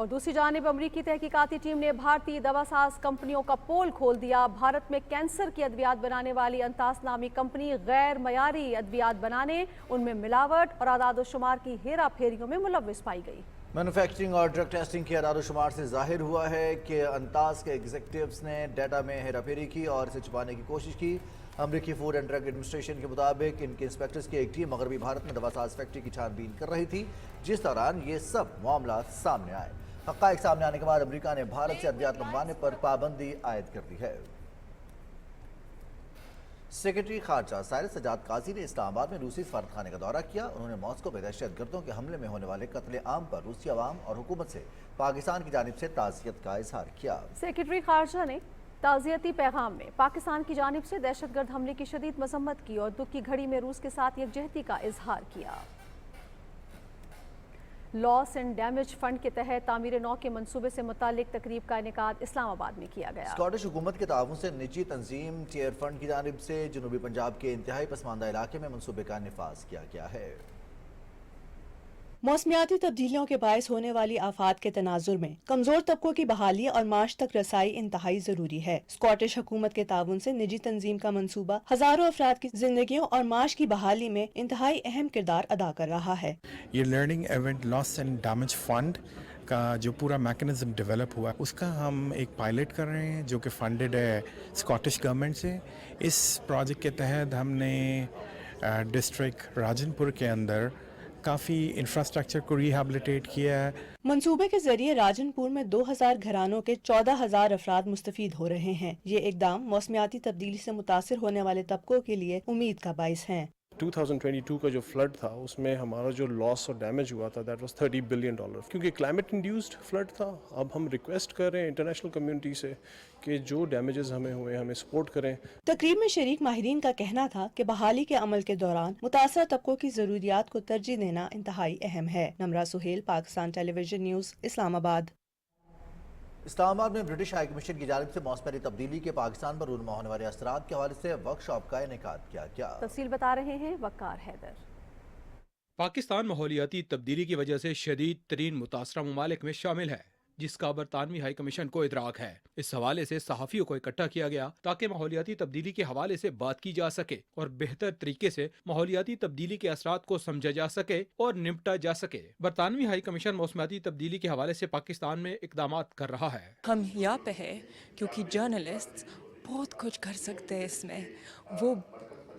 और दूसरी जानिब अमरीकी तहकीकाती टीम ने भारतीय दवासाज कंपनियों का पोल खोल दिया। भारत में कैंसर की अद्वियात बनाने वाली अंतास नामी कंपनी गैर मयारी अद्वियात बनाने, उनमें मिलावट और आदाद-ओ-शुमार की हेरा फेरियों में मुलव्विस पाई गई। मैन्युफैक्चरिंग और ड्रग टेस्टिंग के आदाद-ओ-शुमार से जाहिर हुआ है कि अंतास के एग्जीक्यूटिव्स ने डाटा में हेराफेरी की और इसे छुपाने की कोशिश की। अमरीकी फूड एंड ड्रग एडमिनिस्ट्रेशन के मुताबिक इनके इंस्पेक्टर्स की एक टीम मगरबी भारत में दवासाज फैक्ट्री की छानबीन कर रही थी जिस दौरान ये सब मामला सामने आए। हक़ाइक़ सामने आने के बाद अमेरिका ने भारत से अद्वियात मंगवाने पर पाबंदी आयद कर दी है। सेक्रेटरी खारजा साहिर सजाद काजी ने इस्लामाबाद में रूसी सफारतखाने का दौरा किया। उन्होंने मॉस्को में दहशतगर्दों के हमले में होने वाले कत्ले आम पर रूसी अवाम और हुकूमत से पाकिस्तान की जानिब से ताज़ियत का इजहार किया। सेक्रेटरी खारजा ने ताज़ियती पैगाम में पाकिस्तान की जानिब से दहशतगर्द हमले की शदीद मजम्मत की और दुख की घड़ी में रूस के साथ यकजहती का इजहार किया। लॉस एंड डैमेज फंड के तहत तामीर नौ के मंसूबे से मुतालिक तकरीब का इनेकाद इस्लामाबाद में किया गया। स्कॉटिश हुकूमत के ताउन से निजी तंजीम टियर फंड की जानिब से जनूबी पंजाब के इंतहाई पसमानदा इलाके में मंसूबे का निफाज किया गया है। मौसमियाती तब्दीलियों के बायस होने वाली आफात के तनाजुर में कमजोर तबकों की बहाली और माश तक रसाई इंतहाई जरूरी है। स्कॉटिश हुकूमत के ताउन से निजी तंजीम का मंसूबा हजारों अफराद की जिंदगियों और माश की बहाली में इंतहाई अहम किरदार अदा कर रहा है। ये learning event loss and damage fund का जो पूरा मैकेनिज्म डेवलप हुआ उसका हम एक पायलट कर रहे हैं जो कि फंडेड है स्कॉटिश गवर्नमेंट से। इस प्रोजेक्ट के तहत हमने डिस्ट्रिक्ट राजनपुर के अंदर काफ़ी इंफ्रास्ट्रक्चर को रिहैबिलिटेट किया है। मंसूबे के जरिए राजनपुर में 2000 घरानों के 14,000 अफराद मुस्तफीद हो रहे हैं। ये इकदाम मौसमियाती तब्दीली से मुतासिर होने वाले तबकों के लिए उम्मीद का बाइस है। 2022 का जो फ्लड था उसमें हमारा जो लॉस और डैमेज हुआ था दैट वाज $30 बिलियन, क्योंकि क्लाइमेट इंड्यूस्ड फ्लड था। अब हम रिक्वेस्ट कर रहे हैं इंटरनेशनल कम्युनिटी से कि जो डैमेजेस हमें हुए हमें सपोर्ट करें। तकरीब में शरीक माहिरीन का कहना था कि बहाली के अमल के दौरान मुतासरा तबकों की जरूरियात को तरजीह देना इंतहाई अहम है। Namra Suhail, Pakistan television news, Islamabad. इस्लामाबाद में ब्रिटिश हाई कमीशन की जानिब से मौसमी तब्दीली के पाकिस्तान पर रूनमा होने वाले असरात के हवाले से वर्कशॉप का इनेकाद किया गया। तफसील बता रहे हैं वक़ार हैदर। पाकिस्तान माहौलियाती तब्दीली की वजह से शदीद तरीन मुतासरा ममालिक में शामिल है, जिसका बरतानवी हाई कमीशन को इदराक है। इस हवाले से सहाफ़ियों को इकट्ठा किया गया ताकि माहौलियाती तब्दीली के हवाले से बात की जा सके और बेहतर तरीके से माहौलियाती तब्दीली के असरात को समझा जा सके और निपटा जा सके। बरतानवी हाई कमीशन मौसमियाती तब्दीली के हवाले से पाकिस्तान में इकदाम कर रहा है। हम यहाँ पे है क्योंकि जर्नलिस्ट बहुत कुछ कर सकते हैं। इसमें वो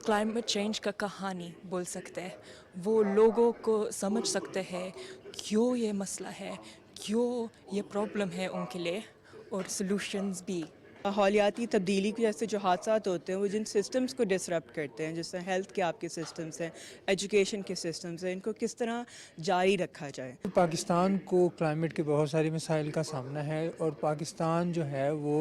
क्लाइमेट चेंज का कहानी बोल सकते हैं, वो लोगों को समझ सकते हैं क्यों ये मसला है, क्यों ये प्रॉब्लम है उनके लिए, और सॉल्यूशंस भी। माहौलियाती तब्दीली के जैसे जो हादसात होते हैं वो जिन सिस्टम्स को डिसरप्ट करते हैं, जैसे हेल्थ के आपके सिस्टम्स हैं, एजुकेशन के सिस्टम्स हैं, इनको किस तरह जारी रखा जाए। पाकिस्तान को क्लाइमेट के बहुत सारे मसाइल का सामना है और पाकिस्तान जो है वो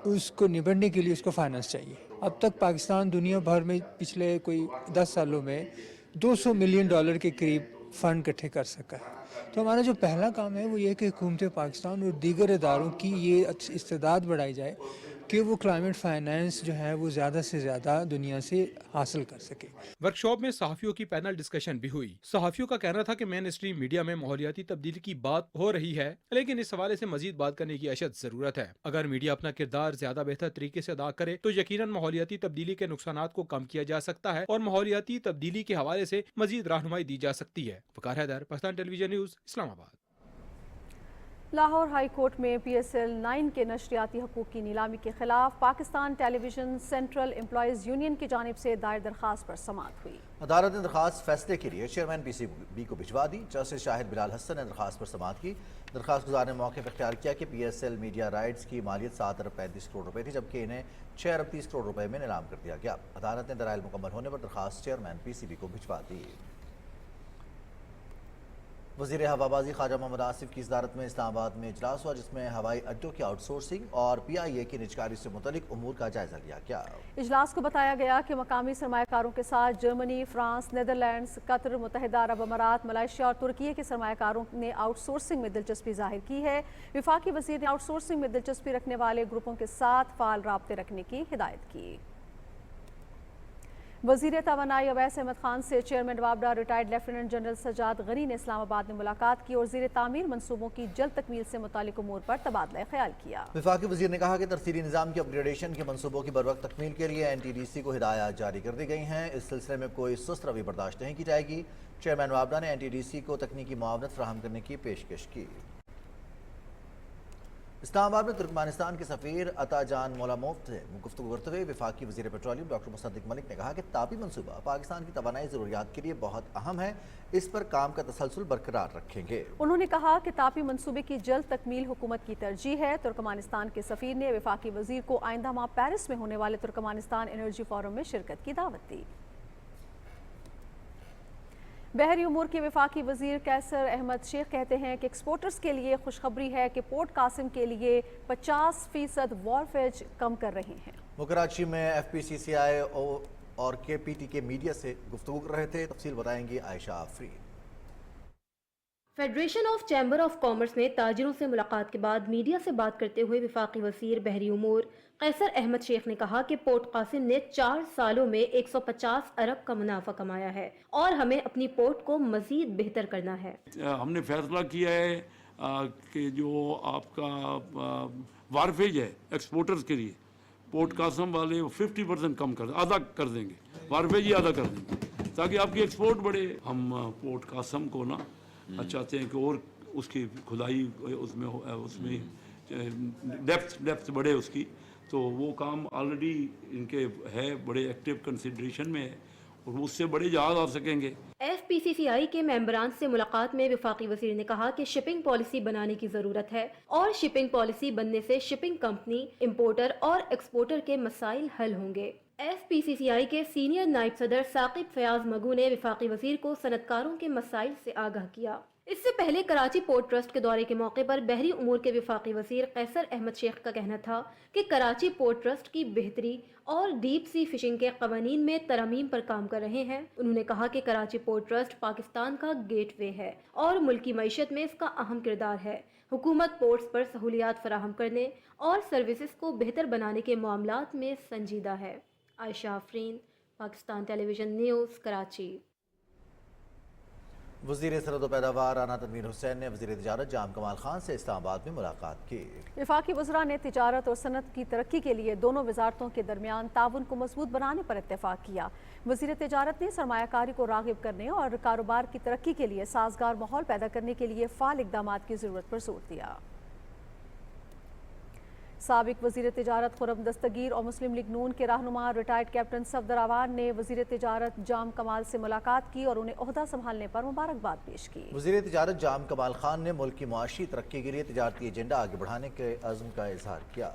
उसको निपटने के लिए उसको फाइनेंस चाहिए। अब तक पाकिस्तान दुनिया भर में पिछले कोई 10 सालों में $200 मिलियन के करीब फ़ंड इकट्ठे कर सका है। तो हमारा जो पहला काम है वो ये कि हुकूमत पाकिस्तान और दीगर इदारों की ये इस्तेदाद बढ़ाई जाए कि वो क्लाइमेट फाइनेंस जो है वो ज़्यादा से ज़्यादा दुनिया से हासिल कर सके। वर्कशॉप में सहाफ़ियों की पैनल डिस्कशन भी हुई। सहाफ़ियों का कहना था कि मेन स्ट्रीम मीडिया में माहौलियाती तब्दीली की बात हो रही है, लेकिन इस हवाले से मजीद बात करने की अशद ज़रूरत है। अगर मीडिया अपना किरदार ज़्यादा बेहतर तरीके से अदा करे तो यकीनन माहौलियाती तब्दीली के नुकसानात को कम किया जा सकता है और माहौलियाती तब्दीली के हवाले से मजीद रहनुमाई दी जा सकती है। Waqar Haider, Pakistan television news, Islamabad. Lahore high court में PSL 9 के नशरियाती हकूक़ की नीलामी के खिलाफ Pakistan television central employees union की जानिब से दायर दरख्वास्त पर समाअत हुई। अदालत ने दरख्वास्त फैसले के लिए चेयरमैन PCB को भिजवा दी। जस्टिस शाहिद बिलाल हसन ने दरख्वास्त पर समाअत की। दरख्वास्त गुजार ने मौके पर इख्तियार किया कि PSL मीडिया राइट्स की मालियत 7 अरब 35 करोड़ रुपए थी, जबकि इन्हें 6 अरब 30 करोड़ रुपए में नीलाम कर दिया गया। अदालत ने दलाइल मुकम्मल होने पर दरख्वास्त चेयरमैन PCB को भिजवा दी। वज़ीर हवाबाजी ख्वाजा मोहम्मद आसिफ की सदारत में इस्लामाबाद में इजलास हुआ, जिसमें हवाई अड्डों की आउटसोर्सिंग और PIA की निजकारी से मुतल्लिक उमूर का जायजा लिया गया। इजलास को बताया गया कि मकामी सरमायाकारों के साथ जर्मनी, फ्रांस, नीदरलैंड्स, कतर, मुत्तहिदा अरब अमारात, मलेशिया और तुर्की के सरमायाकारों ने आउटसोर्सिंग में दिलचस्पी जाहिर की है। विफाकी वज़ीर ने आउटसोर्सिंग में दिलचस्पी रखने वाले ग्रुपों के साथ फ़ाल राब्ते रखने की हिदायत की। वज़ीर तवानाई अवैस अहमद खान से चेयरमैन वाबडा retired lieutenant general Sajjad Ghani ने इस्लामाबाद में मुलाकात की और ज़ीर तामीर मनसूबों की जल्द तकमील से मुतालिक उमूर पर तबादला ख्याल किया। विफाकी वज़ीर ने कहा कि तरसीली निज़ाम की अपग्रेडेशन के मनसूबों की बरवक्त तकमील के लिए NTDC को हिदायत जारी कर दी गई हैं। इस सिलसिले में कोई सुस्त रवि बर्दाश्त नहीं की जाएगी। चेयरमैन वाबडा ने NTDC को तकनीकी मुआवनत फराहम करने की पेशकश की। इस्लामाबाद में तुर्कमानिस्तान के सफ़ीर अताजान मोलामोव से गुफ्तगू करते हुए विफाकी वज़ीर पेट्रोलियम डॉक्टर मुसद्दिक मलिक ने कहा कि तापी मनसूबा पाकिस्तान की तवानाई ज़रूरियात के लिए बहुत अहम है, इस पर काम का तसलसल बरकरार रखेंगे। उन्होंने कहा कि तापी मनसूबे की जल्द तकमील हुकूमत की तरजीह है। तुर्कमानिस्तान के सफ़ीर ने विफाकी वज़ीर को आइंदा माह पेरिस में होने वाले तुर्कमानिस्तान एनर्जी फोरम में शिरकत की दावत दी। बहरी उमूर के वफाकी वज़ीर कैसर अहमद शेख कहते हैं कि एक्सपोर्टर्स के लिए खुशखबरी है कि पोर्ट कासिम के लिए 50% वॉरफेज कम कर रहे हैं। वो कराची में FPCCI और KPT के मीडिया से गुफ्तगू कर रहे थे। तफसील बताएंगी Ayesha Afreen. Federation of chamber of commerce में ताजिरों से मुलाकात के बाद मीडिया से बात करते हुए वफाकी वजीर बहरी उमूर कैसर अहमद शेख ने कहा कि पोर्ट कासिम ने 4 सालों में 150 अरब का मुनाफा कमाया है और हमें अपनी पोर्ट को मजीद बेहतर करना है। हमने फैसला किया है कि जो आपका वारफेज है एक्सपोर्टर्स के लिए पोर्ट कासिम वाले 50% कम आधा कर देंगे, वारफेज ही आधा कर देंगे ताकि आपकी एक्सपोर्ट बढ़े। हम पोर्ट कासिम को ना चाहते हैं कि और उसकी खुदाई उसमें डेप्थ बढ़े उसकी, तो वो काम ऑलरेडी इनके है, बड़े एक्टिव कंसिडरेशन में है और उससे बड़े जहाज आ सकेंगे। FPCCI के मेंबरान से मुलाकात में वफाकी वजीर ने कहा कि शिपिंग पॉलिसी बनाने की जरूरत है और शिपिंग पॉलिसी बनने से शिपिंग कंपनी, इंपोर्टर और एक्सपोर्टर के मसाइल हल होंगे। FPCCI के सीनियर नायब सदर साकिब फयाज मगू ने वफाकी वजीर को सनतकारों के मसाइल से आगाह किया। इससे पहले कराची पोर्ट ट्रस्ट के दौरे के मौके पर बहरी उमूर के वफाकी वजीर कैसर अहमद शेख का कहना था कि कराची पोर्ट ट्रस्ट की बेहतरी और डीप सी फिशिंग के कवानीन में तरमीम पर काम कर रहे हैं। उन्होंने कहा कि कराची पोर्ट ट्रस्ट पाकिस्तान का गेटवे है और मुल्की मईशत में इसका अहम किरदार है। हुकूमत पोर्ट्स पर सहूलियात फराहम करने और सर्विसेज को बेहतर बनाने के मामलात में संजीदा है। Ayesha Afreen, Pakistan television news, Karachi. वज़ीर सनद व पैदावार राना तनवीर हुसैन ने वज़ीर तिजारत जाम कमाल खान से इस्लामाबाद में मुलाकात की। वफाकी वज़रा ने तिजारत और सनत की तरक्की के लिए दोनों वजारतों के दरमियान ताउन को मजबूत बनाने पर इत्तेफाक किया। वज़ीर तिजारत ने सरमायाकारी को राग़िब करने और कारोबार की तरक्की के लिए साजगार माहौल पैदा करने के लिए फ़ाल इक़दामात की ज़रूरत पर जोर दिया। साबिक वज़ीर तिजारत खुर्रम दस्तगीर और मुस्लिम लीग नून के रहनुमा रिटायर्ड कैप्टन सफदर अवान ने वज़ीर तिजारत जाम कमाल से मुलाकात की और उन्हें ओहदा संभालने पर मुबारकबाद पेश की। वज़ीर तिजारत जाम कमाल खान ने मुल्क की मुआशी तरक्की के लिए तिजारती एजेंडा आगे बढ़ाने के अज़्म का इजहार किया।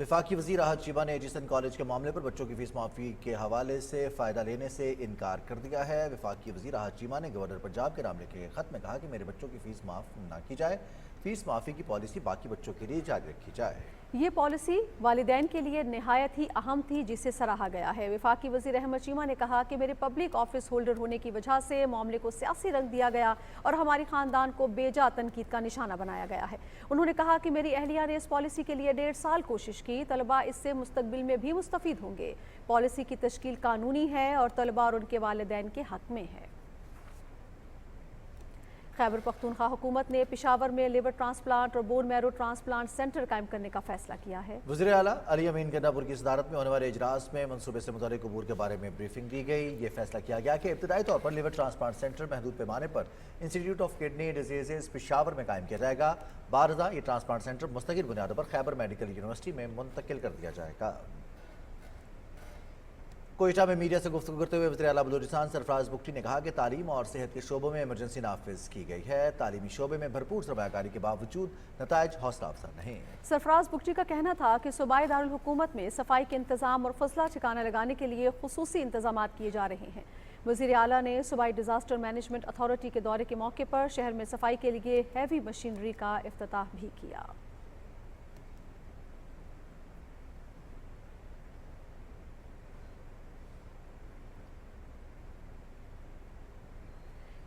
वफाकी वज़ीर राहत शीबा ने एजिसन कॉलेज के मामले पर बच्चों की फीस माफ़ी के हवाले से फ़ायदा लेने से इनकार कर दिया है। वफाकी वज़ीर राहत शीबा ने गवर्नर पंजाब के नाम लिखे खत में कहा कि मेरे बच्चों की फ़ीस माफ़ न की जाए, फ़ीस माफ़ी की पॉलिसी बाकी बच्चों के लिए जारी रखी जाए। ये पॉलिसी वालिदैन के लिए निहायत ही अहम थी जिसे सराहा गया है। वफाकी वज़ीर अहमद शीमा ने कहा कि मेरे पब्लिक ऑफिस होल्डर होने की वजह से मामले को सियासी रंग दिया गया और हमारे ख़ानदान को बेजा तनकीद का निशाना बनाया गया है। उन्होंने कहा कि मेरी अहलिया ने इस पॉलिसी के लिए 1.5 साल कोशिश की। तलबा इससे मुस्तकबिल में भी मुस्तफ़ीद होंगे। पॉलिसी की तश्कील कानूनी है और तलबा और उनके वालिदैन के हक़ में है। खैबर पख्तूनख्वा हुकूमत ने पेशावर में लिवर ट्रांसप्लांट और बोन मैरो ट्रांसप्लांट सेंटर कायम करने का फैसला किया है। वज़ीर आला अली अमीन गन्नापुर की सदारत में होने वाले इजलास में मनसूबे से मुतल्लिक़ अमूर के बारे में ब्रीफिंग दी गई। ये फैसला किया गया कि इब्तदाई तौर पर लिवर ट्रांसप्लांट सेंटर महदूद पैमाने पर institute of kidney disease Peshawar में कायम किया जाएगा। बारदा ये ट्रांसप्लांट सेंटर मुस्तकिल बुनियादों पर खैबर मेडिकल यूनिवर्सिटी में मुंतकिल कर दिया जाएगा। कोयटा में मीडिया से गुफ्तगू करते हुए वज़ीर आला बलूचिस्तान सरफराज बुगटी ने कहा कि तालीम और सेहत के शोबों में इमरजेंसी नाफिज की गई है। तालीमी शोबे में भरपूर सरमायाकारी के बावजूद नताइज हौसला अफजा नहीं। सरफराज बुगटी का कहना था कि सूबाई दारुल हुकूमत में सफाई के इंतजाम और फजला ठिकाना लगाने के लिए खुसूसी इंतजाम किए जा रहे हैं। वज़ीर आला ने सूबाई डिजास्टर मैनेजमेंट अथॉरिटी के दौरे के मौके पर शहर में सफाई के लिए हैवी मशीनरी का इफ्तिताह भी किया।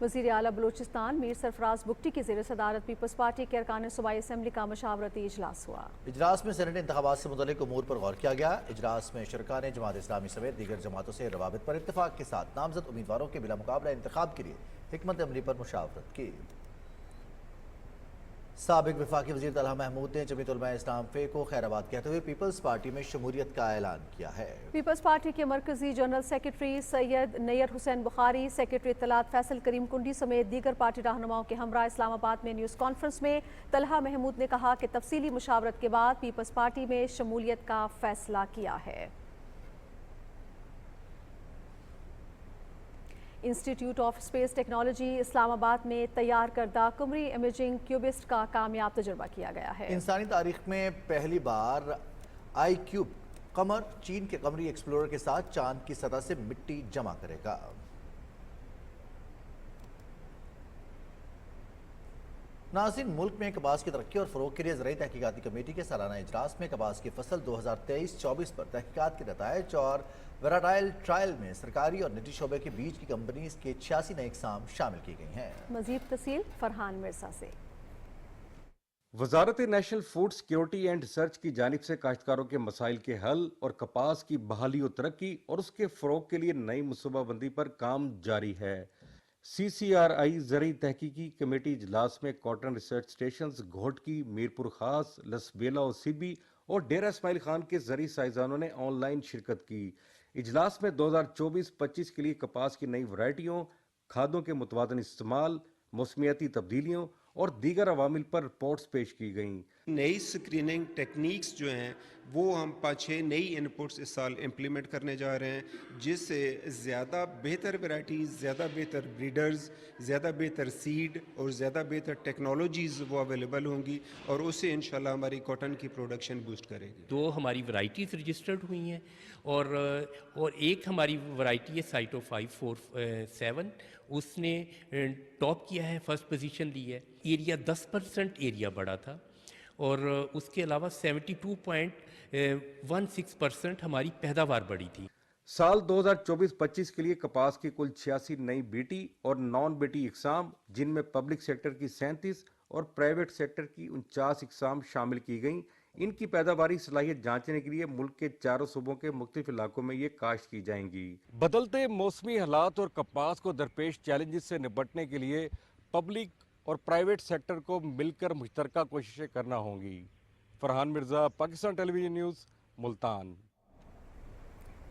वज़ीर आला बलूचिस्तान मीर सरफराज बुगटी की ज़ेर सदारत पीपल्स पार्टी के अरकान सूबाई असम्बली का मशावरती इजलास हुआ। इजलास में सेनेट इंतखाबात से मुतल्लिक़ उमूर पर गौर किया गया। इजलास में शरका ने जमात इस्लामी समेत दीगर जमातों से रवाबित पर इत्तफाक के साथ नामजद उम्मीदवारों के बिला मुकाबला इंतखाब के लिए हिकमत अमली पर मुशावरत की। साबिक वफाकी वज़ीर तलहा महमूद ने जमीयत उलमा इस्लाम फे को खैराबाद कहते हुए पीपल्स पार्टी में शमूलियत का ऐलान किया है। पीपल्स पार्टी के मरकजी general secretary Syed Nayyar Hussain Bukhari, secretary इत्तलात फैसल करीम कुंडी समेत दीगर पार्टी रहनुमाओं के हमरा इस्लामाबाद में न्यूज़ कॉन्फ्रेंस में तलहा महमूद ने कहा कि तफसीली मुशावरत के बाद पीपल्स पार्टी में शमूलियत का फैसला किया है। Institute of space technology Islamabad में तैयार करदा कुमरी इमेजिंग क्यूबिस्ट का कामयाब तजुर्बा किया गया है। इंसानी तारीख में पहली बार आई क्यूब कमर चीन के कमरी एक्सप्लोरर के साथ चांद की सतह से मिट्टी जमा करेगा। नाज़रीन, मुल्क में कपास की तरक्की और फ़रोग के लिए ज़राई तहकीकाती कमेटी के सालाना इजलास में कपास की फसल 2023-24 पर तहकीकात के नताइज और वेराटाइल ट्रायल में सरकारी और निजी शोबे के बीच की कंपनीज के 86 नए इक़साम शामिल की गई हैं। मज़ीद तफसील फरहान मिर्जा से। वजारत national food security and research की जानिब से काश्तकारों के मसाइल के हल और कपास की बहाली और तरक्की और उसके फ़रोग के लिए नई मनसूबाबंदी पर काम जारी है। CCRI ज़रई तहकीकी कमेटी इजलास में cotton research stations Ghotki, Mirpur खास, लसबेला और सिबी और डेरा इस्माइल खान के ज़रई साइंसदानों ने ऑनलाइन शिरकत की। इजलास में 2024-25 के लिए कपास की नई वैरायटियों, खादों के मुतवाज़न इस्तेमाल, मौसमियाती तब्दीलियों और दीगर अवामिल पर रिपोर्ट्स पेश की गईं। नई स्क्रीनिंग टेक्निक्स जो हैं वो हम 5-6 नई इनपुट्स इस साल इम्प्लीमेंट करने जा रहे हैं, जिससे ज़्यादा बेहतर वैरायटीज़, ज़्यादा बेहतर ब्रीडर्स, ज़्यादा बेहतर सीड और ज़्यादा बेहतर टेक्नोलॉजीज़ वो अवेलेबल होंगी और उससे इंशाल्लाह हमारी कॉटन की प्रोडक्शन बूस्ट करेगी। 2 हमारी वैरायटीज़ रजिस्टर्ड हुई हैं और एक हमारी वैरायटी है साइटो 547, उसने टॉप किया है, फर्स्ट पोजीशन ली है। एरिया 10% एरिया बढ़ा था और उसके अलावा 72.16% हमारी पैदावार बढ़ी थी। साल 2024-25 के लिए कपास की कुल 86 नई बीटी और नॉन बीटी इकसाम, जिनमें पब्लिक सेक्टर की 37 और प्राइवेट सेक्टर की 49 इकसाम शामिल की गईं। इनकी पैदावारी सलाहियत जांचने के लिए मुल्क के 4 सूबों के मुख्तलिफ इलाकों में ये काश्त की जाएंगी। बदलते मौसमी हालात और कपास को दरपेश चैलेंजेस से निपटने के लिए पब्लिक और प्राइवेट सेक्टर को मिलकर मुश्तरका कोशिशें करना होंगी। Farhan Mirza, Pakistan television news, Multan.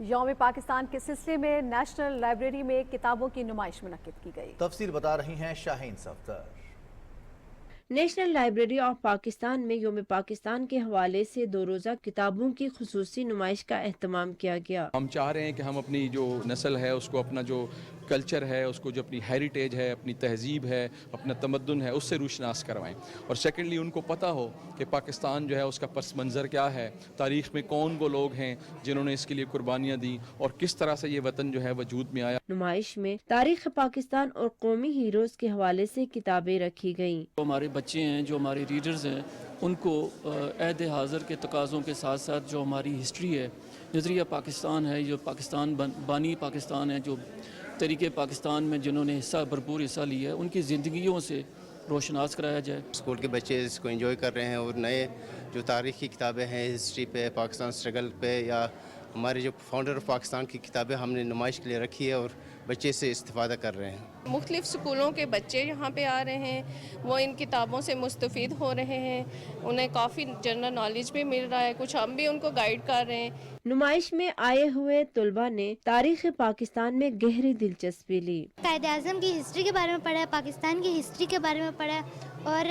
यौम पाकिस्तान के सिलसिले में नेशनल लाइब्रेरी में किताबों की नुमाइश मुनक्किद की गई। तफसील बता रही हैं Shaheen Safdar. National library of Pakistan में यौम पाकिस्तान के हवाले से 2 रोज़ा किताबों की खुसूसी नुमाइश का एहतमाम किया गया। हम चाह रहे हैं कि हम अपनी जो नस्ल है उसको, अपना जो कल्चर है उसको, जो अपनी हेरिटेज है, अपनी तहजीब है, अपना तमद्दुन है, उससे रूशनास करवाएं। और सेकेंडली उनको पता हो कि पाकिस्तान जो है उसका पस मंज़र क्या है, तारीख़ में कौन वो लोग हैं जिन्होंने इसके लिए कुर्बानियाँ दी और किस तरह से ये वतन जो है वजूद में आया। नुमाइश में तारीख़ पाकिस्तान और कौमी हीरोज़ के हवाले से किताबें रखी गईं। हमारे बच्चे हैं, जो हमारे रीडर्स हैं, उनको अहद हाज़िर के तकाज़ों के साथ साथ जो हमारी हिस्ट्री है, नज़रिया पाकिस्तान है, जो पाकिस्तान बानी पाकिस्तान है, जो तरीके पाकिस्तान में जिन्होंने भरपूर हिस्सा लिया है, उनकी ज़िंदगियों से रोशनास कराया जाए। स्कूल के बच्चे इसको एंजॉय कर रहे हैं और नए जो तारीख़ी किताबें हैं, हिस्ट्री पे, पाकिस्तान स्ट्रगल पे, या हमारे जो फाउंडर ऑफ पाकिस्तान की किताबें हमने नुमाइश के लिए रखी है और बच्चे से इस्तिफ़ादा कर रहे हैं। मुख्तलिफ़ स्कूलों के बच्चे यहाँ पे आ रहे हैं, वो इन किताबों से मुस्तफ़ीद हो रहे हैं, उन्हें काफ़ी जनरल नॉलेज भी मिल रहा है, कुछ हम भी उनको गाइड कर रहे हैं। नुमाइश में आए हुए तुलबा ने तारीख़ पाकिस्तान में गहरी दिलचस्पी ली। कायद-ए-आज़म की हिस्ट्री के बारे में पढ़ा है, पाकिस्तान की हिस्ट्री के बारे में पढ़ा है और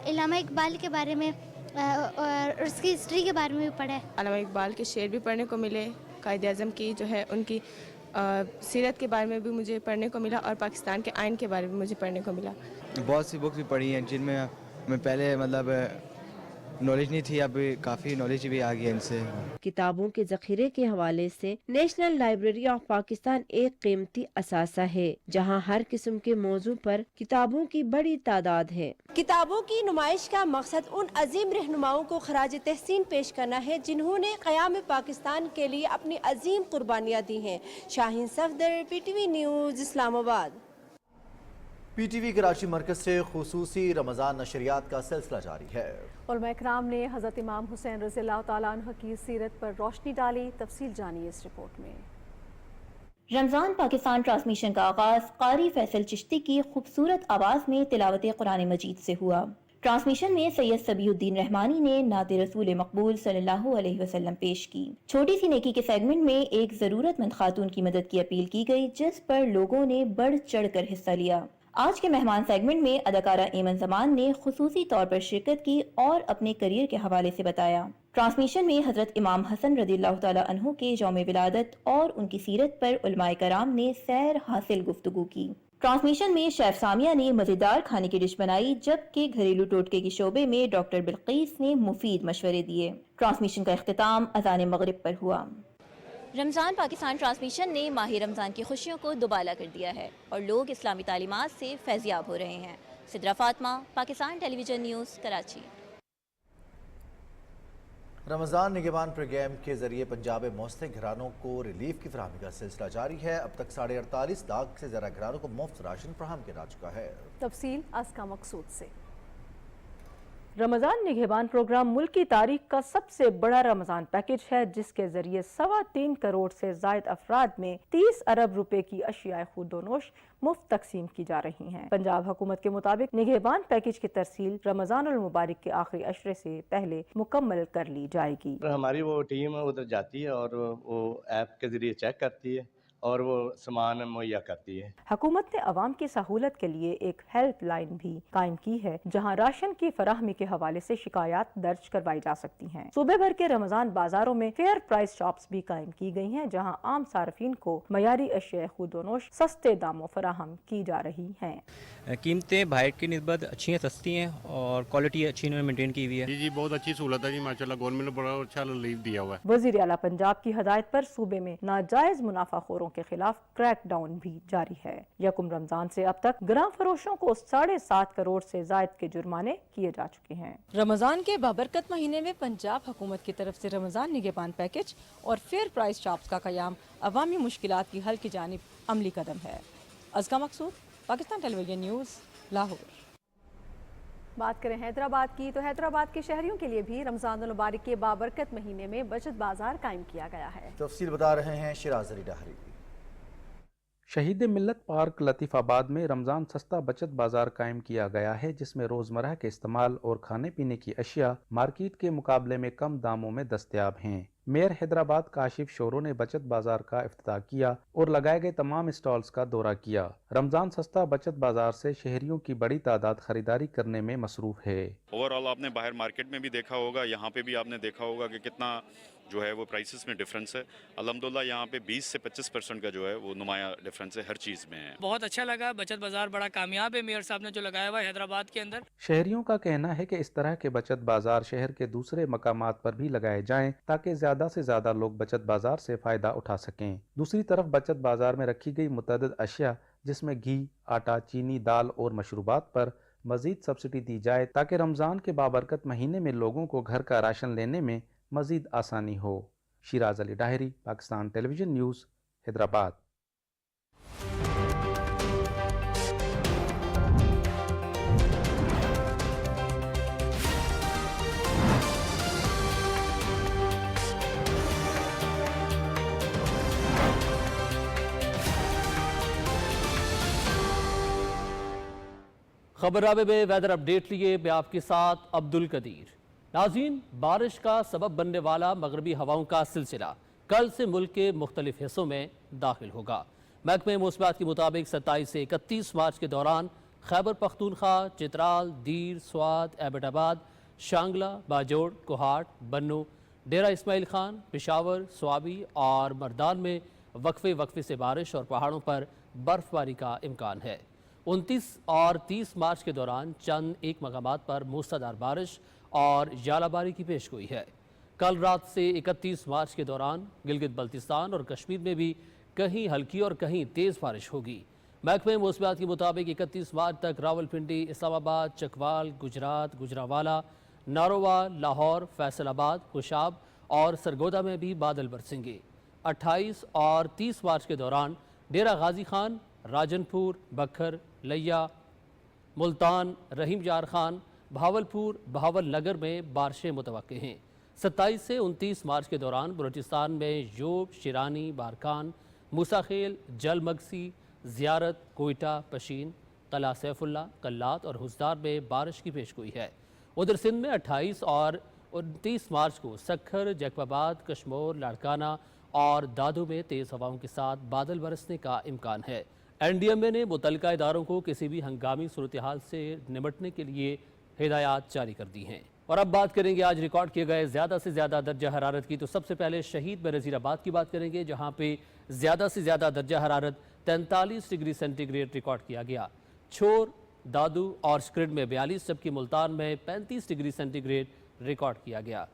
इल्लामा इकबाल के बारे में और उसकी हिस्ट्री के बारे में भी पढ़ा है। इल्लामा इकबाल के शेर भी पढ़ने को मिले, कायद-ए-आज़म की जो है उनकी सीरत के बारे में भी मुझे पढ़ने को मिला और पाकिस्तान के आइन के बारे में मुझे पढ़ने को मिला। बहुत सी बुक्स भी पढ़ी हैं जिनमें मैं पहले नॉलेज नहीं थी, अब काफ़ी नॉलेज भी आ गई इनसे। किताबों के ज़ख़ीरे के हवाले से नेशनल लाइब्रेरी ऑफ पाकिस्तान एक कीमती असासा है, जहां हर किस्म के मौजू पर किताबों की बड़ी तादाद है। किताबों की नुमाइश का मकसद उन अजीम रहनुमाओं को खराज तहसीन पेश करना है जिन्होंने क़याम पाकिस्तान के लिए अपनी अजीम कुर्बानियाँ दी हैं। Shaheen Safdar, PTV news, Islamabad. PTV Karachi मरकज से खुसूसी रमज़ान नशरियात का सिलसिला जारी है। उलमा इकराम ने हज़रत इमाम हुसैन रज़ियल्लाहु ताला अन्हु की सीरत पर रोशनी डाली। तफसील जानिए इस रिपोर्ट में। रमज़ान पाकिस्तान ट्रांसमिशन का आगाज़ कारी फैसल चिश्ती की खूबसूरत आवाज़ में तिलावत कुरान मजीद से हुआ। ट्रांसमिशन में सैयद सबीउद्दीन रहमानी ने नात रसूल मकबूल सल्लल्लाहु अलैहि वसल्लम पेश की। छोटी सी नेकी के सेगमेंट में एक ज़रूरतमंद खातून की मदद की अपील की गई, जिस पर लोगों ने बढ़ चढ़ कर हिस्सा लिया। आज के मेहमान सेगमेंट में अदाकारा ऐमन ज़मान ने खुसूसी तौर पर शिरकत की और अपने करियर के हवाले से बताया। ट्रांसमिशन में हज़रत इमाम हसन रज़ियल्लाहु ताला अन्हु के यौम विलादत और उनकी सीरत पर उलमाए कराम ने सैर हासिल गुफ्तगू की। ट्रांसमिशन में शेफ सामिया ने मज़ेदार खाने की डिश बनाई, जबकि घरेलू टोटके के शोबे में डॉक्टर बिल्कीस ने मुफीद मशवरे दिए। ट्रांसमिशन का इख्तिताम अज़ान मगरिब पर हुआ। रमज़ान पाकिस्तान ट्रांसमिशन ने माह रमज़ान की खुशियों को दुबाला कर दिया है और लोग इस्लामी तालीमात से फैज़याब हो रहे हैं। Sidra Fatima, Pakistan television news, Karachi. Ramzan Nigehban programme के जरिए पंजाब में मुस्तहिक घरानों को रिलीफ की फराहमी का सिलसिला जारी है। अब तक 48.5 लाख से ज़्यादा घरानों को मुफ्त राशन फराहम किया जा चुका है। तफसील अस्का मकसूद से। रमज़ान निगहबान प्रोग्राम मुल्क की तारीख का सबसे बड़ा रमज़ान पैकेज है, जिसके जरिए 3.25 करोड़ से ज़ायद अफराद में 30 अरब रुपए की अशियाए खुर्दोनोश मुफ्त तकसीम की जा रही हैं। पंजाब हुकूमत के मुताबिक निगहबान पैकेज की तरसील रमज़ान अल मुबारक के आखिरी अशरे से पहले मुकम्मल कर ली जाएगी। हमारी वो टीम उधर जाती है और वो ऐप के जरिए चेक करती है और वो सामान मुहैया करती है। हुकूमत ने अवाम की सहूलत के लिए एक हेल्प लाइन भी कायम की है, जहां राशन की फराहमी के हवाले से शिकायत दर्ज करवाई जा सकती हैं। सूबे भर के रमजान बाजारों में फेयर प्राइस शॉप्स भी कायम की गई हैं, जहां आम सार्फिन को मयारी अशिया खुर्दोनोश सस्ते दामों फराहम की जा रही हैं। कीमतें बाहर की निस्बत अच्छी हैं, सस्ती हैं और क्वालिटी अच्छी इन्होंने मेंटेन की हुई है। जी बहुत अच्छी सहूलत है जी, माशाल्लाह गवर्नमेंट ने बड़ा अच्छा रिलीफ दिया हुआ है। वज़ीर आला पंजाब की हदायत पर सूबे में नाजायज मुनाफाखोरों के खिलाफ क्रैक डाउन भी जारी है। यकुम रमजान से अब तक ग्राम फरोशों को 7.5 करोड़ से जायद के जुर्माने किए जा चुके हैं। रमजान के बाबरकत महीने में पंजाब हुकूमत की तरफ से रमजान निगहबान पैकेज और फेयर प्राइस शॉप्स का क़याम अवामी मुश्किलात की हल की जानिब अमली कदम है। अज़का मकसूद, पाकिस्तान टेलीविजन न्यूज़, लाहौर। बात करें हैदराबाद की, तो हैदराबाद के शहरियों के लिए भी रमजान मुबारक के बाबरकत महीने में बचत बाजार कायम किया गया है। तफसील बता रहे हैं शिराज अली डाहरी। शहीद मिल्लत पार्क लतीफ़ाबाद में रमज़ान सस्ता बचत बाज़ार कायम किया गया है, जिसमें रोज़मर्रा के इस्तेमाल और खाने पीने की अशिया मार्केट के मुकाबले में कम दामों में दस्तयाब हैं। मेयर हैदराबाद काशिफ शोरो ने बचत बाजार का इफ्तिताह किया और लगाए गए तमाम स्टॉल्स का दौरा किया। रमज़ान सस्ता बचत बाजार से शहरियों की बड़ी तादाद खरीदारी करने में मसरूफ़ है। ओवरऑल आपने बाहर मार्केट में भी देखा होगा, यहाँ पे भी आपने देखा होगा कि कितना जो है वो प्राइसेस में डिफरेंस है। अल्हम्दुलिल्लाह यहाँ पे 20 से 25% का जो है वो नुमाया डिफरेंस है, हर चीज़ में है। बहुत अच्छा लगा, बचत बाजार बड़ा कामयाब है मेयर साहब ने जो लगाया हुआ है हैदराबाद के अंदर। शहरियों का कहना है कि इस तरह के बचत बाजार शहर के दूसरे मकामात पर भी लगाए जाएं, ताकि ज़्यादा से ज़्यादा लोग बचत बाजार से फ़ायदा उठा सकें। दूसरी तरफ बचत बाजार में रखी गई मुतअद्दिद अशिया जिसमें घी, आटा, चीनी, दाल और मशरूबात पर मज़ीद सब्सिडी दी जाए, ताकि रमज़ान के बाबरकत महीने में लोगों को घर का राशन लेने में मज़ीद आसानी हो। Shiraz Ali Dahri, Pakistan television news, Hyderabad. खबराबे में वेदर अपडेट लिए मैं आपके साथ अब्दुल कदीर। नाज़रीन, बारिश का सबब बनने वाला मगरबी हवाओं का सिलसिला कल से मुल्क के मुख्तलिफ हिस्सों में दाखिल होगा। महकमे मौसमियात के मुताबिक 27 से 31 मार्च के दौरान खैबर पख्तूनख्वा, चित्राल, दीर, स्वात, एबटाबाद, शांगला, बाजोड़, कोहाट, बन्नू, डेरा इस्माइल खान, पेशावर, स्वाबी और मर्दान में वक्फे वक्फे से बारिश और पहाड़ों पर बर्फबारी का इम्कान है। 29 और 30 मार्च के दौरान चंद एक मकामात पर मूसलाधार बारिश और जालाबारी की पेशगोई है। कल रात से 31 मार्च के दौरान गिलगित बल्तिस्तान और कश्मीर में भी कहीं हल्की और कहीं तेज़ बारिश होगी। महकमे मौसमियात के मुताबिक 31 मार्च तक रावलपिंडी, इस्लामाबाद, चकवाल, गुजरात, गुजरावाला, नारोवा, लाहौर, फैसलाबाद, खुशाब और सरगोदा में भी बादल बरसेंगे। 28 और 30 मार्च के दौरान डेरा गाजी खान, राजनपुर, बखर, लिया, मुल्तान, रहीम जार खान, भावलपुर, भावल नगर में बारिशें मुतवक्के हैं। 27 से 29 मार्च के दौरान बलूचिस्तान में योब, शिरानी, बारकान, मूसाखेल, जलमगसी, ज़ियारत, कोयटा, पशीन, कला सैफुल्ला, कल्लात और हुसदार में बारिश की पेशगोई है। उधर सिंध में 28 और 29 मार्च को सखर, जैकबाबाद, कश्मोर, लाड़काना और दादू में तेज़ हवाओं के साथ बादल बरसने का इम्कान है। NDMA ने मुतल्लिका इदारों को किसी भी हंगामी सूरत हाल से निपटने के लिए हिदायत जारी कर दी हैं। और अब बात करेंगे आज रिकॉर्ड किए गए ज़्यादा से ज़्यादा दर्जा हरारत की। तो सबसे पहले शहीद बेनज़ीराबाद की बात करेंगे, जहाँ पे ज़्यादा से ज़्यादा दर्जा हरारत 43 डिग्री सेंटीग्रेड रिकॉर्ड किया गया। छोर, दादू और स्क्रिड में 42 जबकि मुल्तान में 35 डिग्री सेंटीग्रेड रिकॉर्ड किया गया।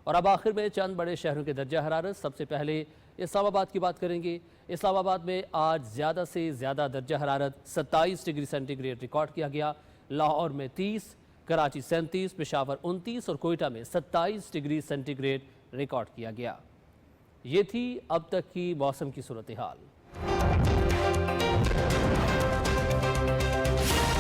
और अब आखिर में चंद बड़े शहरों के दर्जा हरारत। सबसे पहले इस्लामाबाद की बात करेंगे। इस्लामाबाद में आज ज़्यादा से ज़्यादा दर्जा हरारत 27 डिग्री सेंटीग्रेड रिकॉर्ड किया गया। लाहौर में 30, कराची 37, पेशावर 29 और कोयटा में 27 डिग्री सेंटीग्रेड रिकॉर्ड किया गया। ये थी अब तक की मौसम की सूरत हाल।